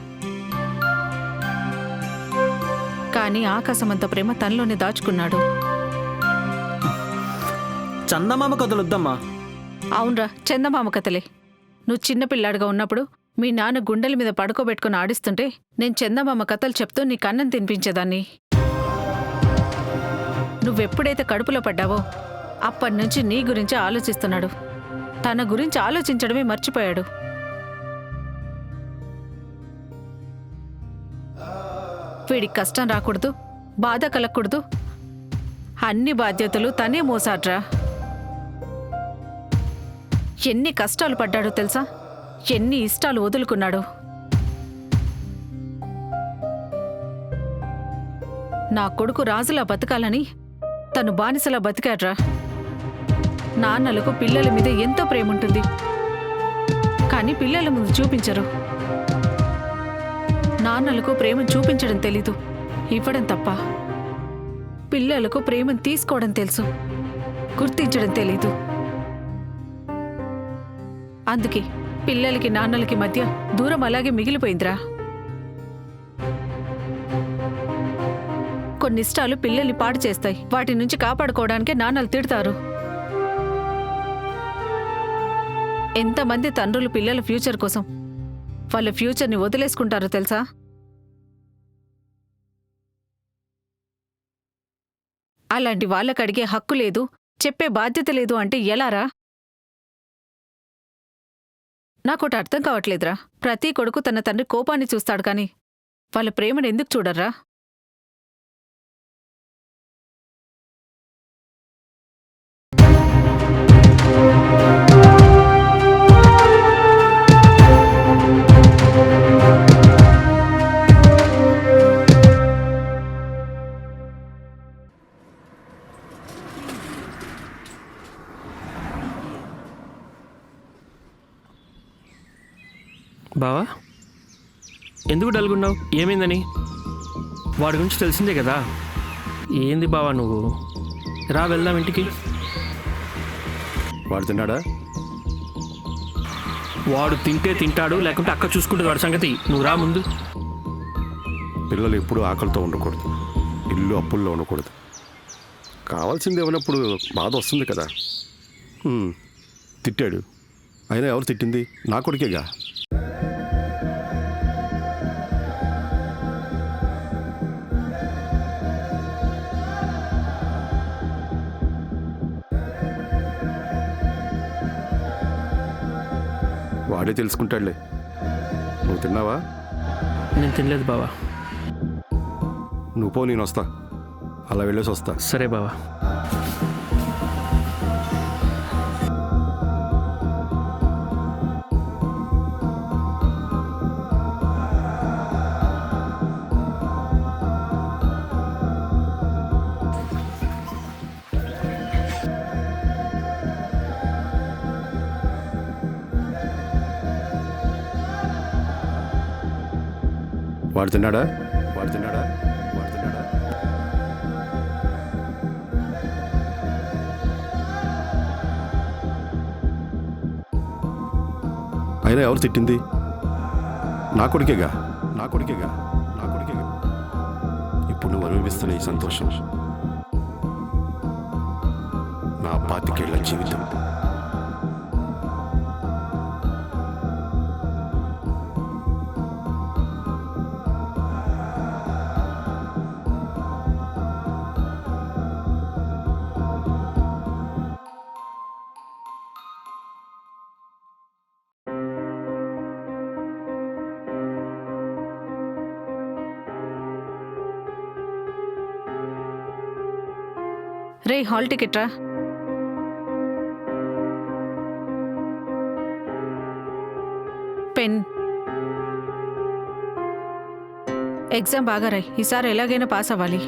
కానీ ఆకాశమంత ప్రేమ తనలోనే దాచుకున్నాడు. చందమామ కథలొద్దమ్మా. అవునరా, చందమామ కథలే. నువ్వు చిన్నపిల్లాడుగా ఉన్నప్పుడు మీ నాన్న గుండెల మీద పడుకోబెట్టుకుని ఆడిస్తుంటే నేను చందమామ కథలు చెప్తూ నీకు అన్నం తినిపించేదాన్ని. నువ్వెప్పుడైతే కడుపులో పడ్డావో అప్పటినుంచి నీ గురించి ఆలోచిస్తున్నాడు. తన గురించి ఆలోచించడమే మర్చిపోయాడు. వీడికి కష్టం రాకూడదు, బాధ కలగకూడదు, అన్ని బాధ్యతలు తనే మోసాడ్రా. ఎన్ని కష్టాలు పడ్డాడో తెలుసా? ఎన్ని ఇష్టాలు వదులుకున్నాడు. నా కొడుకు రాజులా బతకాలని తను బానిసలా బతికాడ్రా. నాన్నలకు పిల్లల మీద ఎంతో ప్రేమ ఉంటుంది, కానీ పిల్లల ముందు చూపించరు. నాన్నలకు ప్రేమ చూపించడం తెలీదు, ఇవ్వడం తప్ప. పిల్లలకు ప్రేమను తీసుకోవడం తెలుసు, గుర్తించడం తెలీదు. అందుకే పిల్లలకి నాన్నలకి మధ్య దూరం అలాగే మిగిలిపోయిందిరా. కొన్ని ఇష్టాలు పిల్లల్ని పాడు చేస్తాయి, వాటి నుంచి కాపాడుకోవడానికే నాన్నలు తిడతారు. ఎంతమంది తండ్రులు పిల్లల ఫ్యూచర్ కోసం వాళ్ళ ఫ్యూచర్ని వదిలేసుకుంటారో తెలుసా? అలాంటి వాళ్ళకి అడిగే హక్కు లేదు, చెప్పే బాధ్యత లేదు అంటే ఎలారా? నాకోటి అర్థం కావట్లేదురా. ప్రతి కొడుకు తన తండ్రి కోపాన్ని చూస్తాడు కానీ వాళ్ళ ప్రేమను ఎందుకు చూడర్రా? బావా, ఎందుకు డల్గున్నావు? ఏమైందని? వాడి గురించి తెలిసిందే కదా. ఏంది బావా నువ్వు? రా వెళ్దాం ఇంటికి. వాడు తిన్నాడా? వాడు తింటే తింటాడు, లేకుంటే అక్క చూసుకుంటుంది వాడి సంగతి. నువ్వు రా ముందు. పిల్లలు ఎప్పుడూ ఆకలితో ఉండకూడదు, ఇల్లు అప్పుల్లో ఉండకూడదు. కావాల్సింది ఏమన్నప్పుడు బాధ వస్తుంది కదా. తిట్టాడు, అయినా ఎవరు తిట్టింది? నా కొడుకేగా. వాడే తెలుసుకుంటాడులే. నువ్వు తిన్నావా? నేను తినలేదు బావా. నువ్వు పో, నేను వస్తా. అలా వెళ్ళేసి వస్తా. సరే బావా. వాడు తిన్నాడా వాడు తిన్నాడా వాడు తిన్నాడా? అయినా ఎవరు తిట్టింది? నా కొడుకేగా నా కొడుకేగా నా కొడుకేగా. ఇప్పుడు నువ్వు అనుభవిస్తున్న ఈ సంతోషం నా 25 ఏళ్ల జీవితం. రే హాల్ టికెట్ రా. పెన్. ఎగ్జామ్ బాగా రాయ్, ఈసారి ఎలాగైనా పాస్ అవ్వాలి.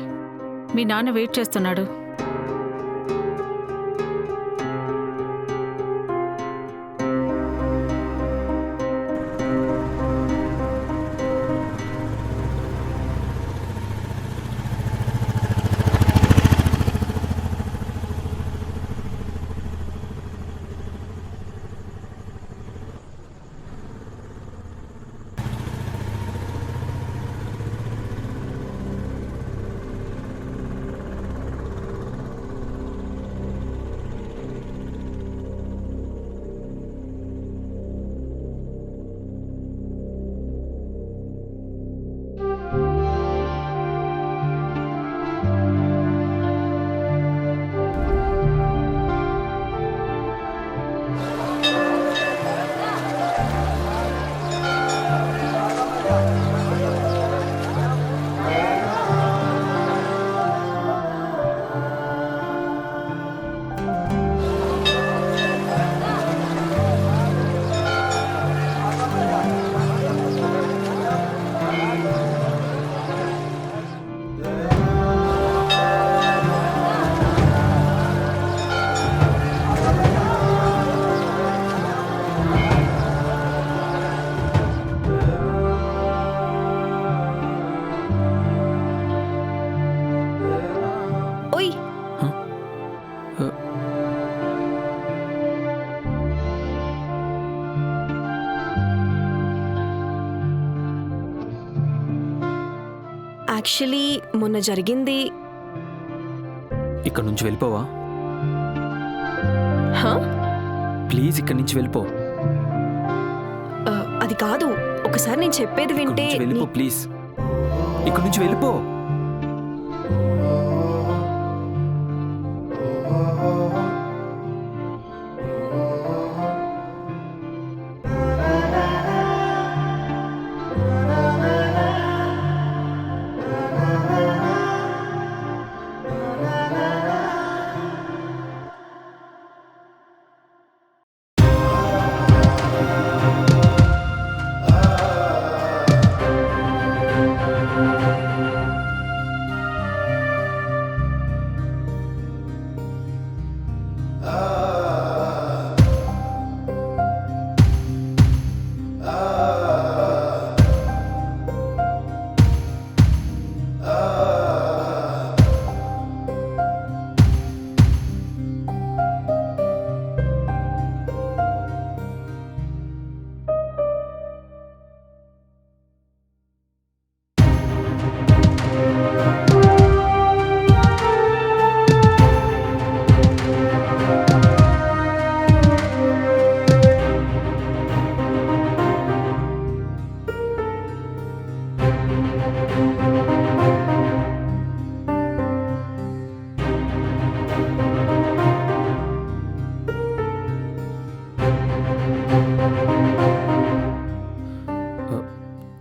మీ నాన్న వెయిట్ చేస్తున్నాడు. యాక్చువల్లీ మొన్న జరిగింది. ఇక్కడ నుంచి వెళ్ళిపోవా? హా? ప్లీజ్ ఇక్కడి నుంచి వెళ్ళిపో. అది కాదు, ఒకసారి నేను చెప్పేది వింటే. వెళ్ళిపో ప్లీజ్, ఇక్కడ నుంచి వెళ్ళిపో.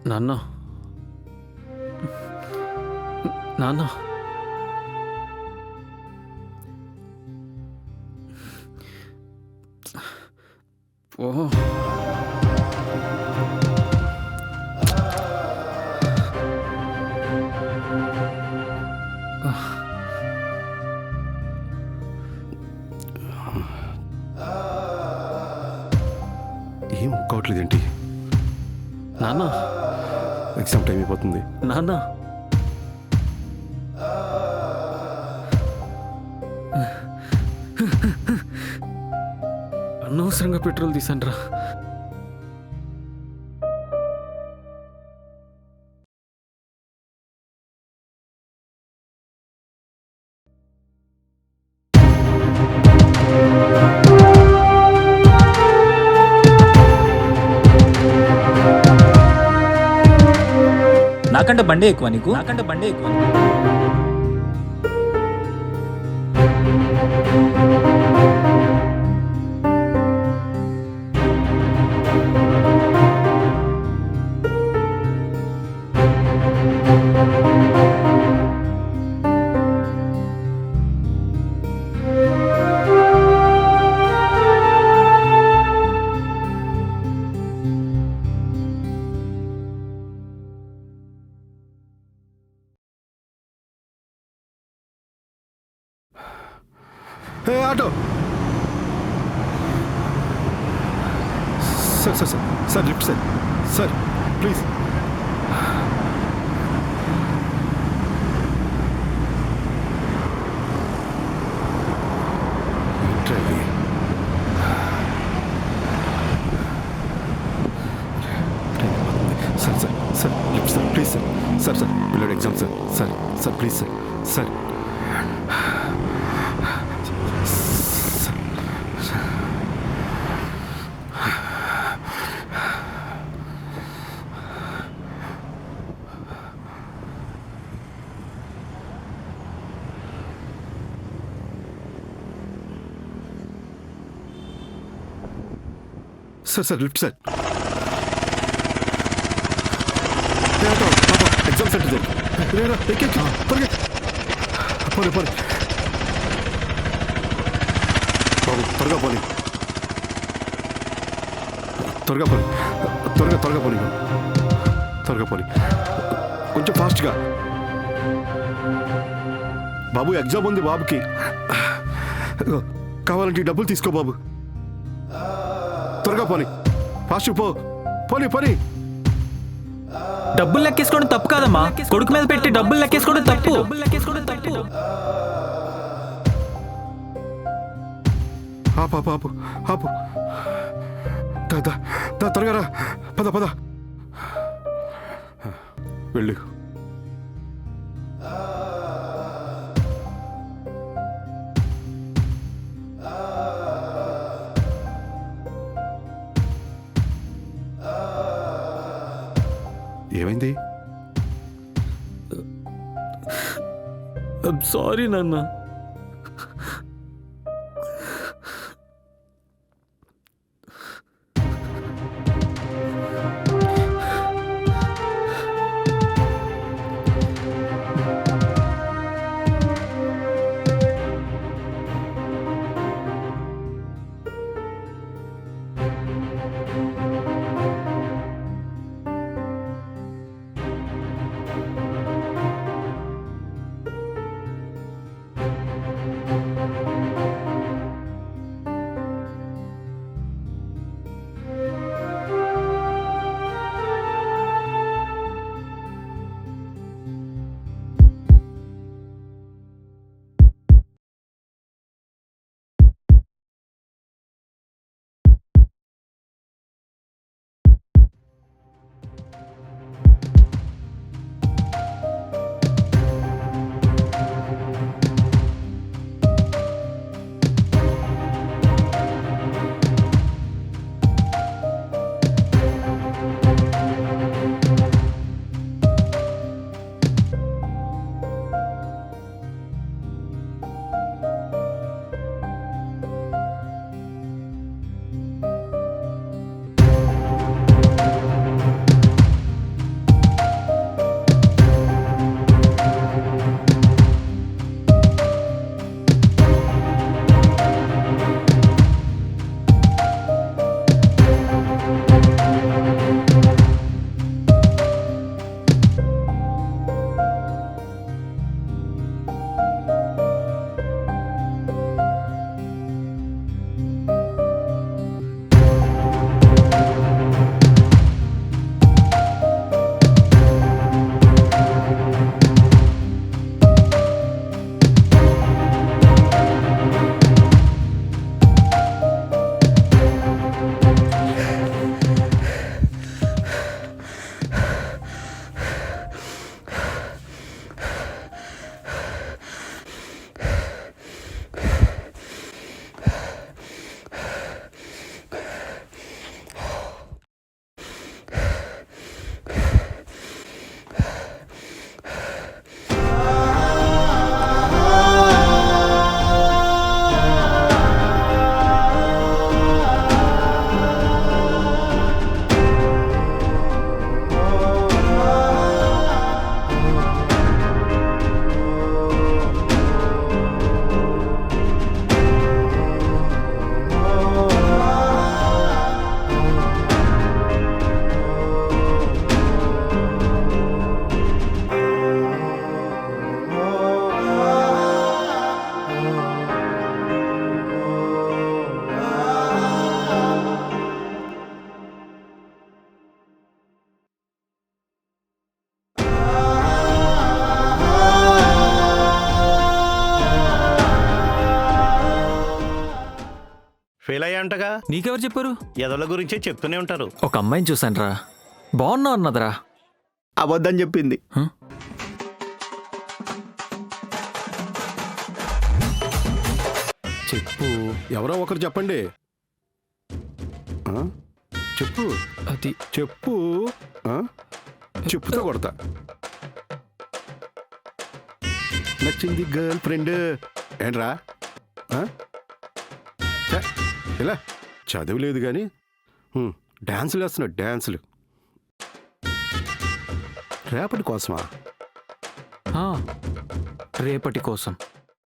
నాన్న నాన్న ఓహో ఏం ఒక్కవట్లేదేంటి? నాన్న ఎగ్జామ్ టైం అయిపోతుంది. నాన్న అనవసరంగా పెట్రోల్ తీసాను రా. నాకంటే బండే ఎక్కువ నీకు, నాకంటే బండే ఎక్కువ. ఏ auto sir sir sir sir lift sir sir please. Sir sir sir lift sir please sir sir sir పిల్లడు exam sir sir sir please sir sir sir sir lift sir. Exam center పోనీ పోనీ బాబు త్వరగా పోనీ త్వరగా పోనీ త్వరగా పోనీ త్వరగా పోనీ కొంచెం ఫాస్ట్గా. బాబు ఎగ్జామ్ ఉంది బాబుకి, కావాలంటే డబ్బులు తీసుకో బాబు. త్వరగా పోనీ ఫాస్ట్ పో పోనీ పోనీ. డబ్బులు లెక్కేసుకోవడం తప్పు కాదమ్మా. కొడుకు మీద పెట్టి డబ్బులు లెక్కేసుకోవడం తప్పు. ఆపు ఆపు ఆపు ఆపు. త్వరగా రా, పద పద వెళ్ళు. ఏమైంది? సారీ నాన్న. ఫెయిల్ అయ్యాంటగా. నీకెవరు చెప్పారు? ఎదల గురించే చెప్తూనే ఉంటారు. ఒక అమ్మాయిని చూశాను రా, బాగున్నా అన్నదిరా. అబద్ధం చెప్పింది. చెప్పు, ఎవరో ఒకరు చెప్పండి. ఆ? చెప్పు, అది చెప్పు. ఆ? చెప్పుతో కొడతా. నచ్చింది గర్ల్ ఫ్రెండ్ ఏంట్రా? ఆ? ఛే, ఇలా చదువు లేదు కానీ డ్యాన్సులు వేస్తున్నాడు. డ్యాన్సులు రేపటి కోసమా? రేపటి కోసం.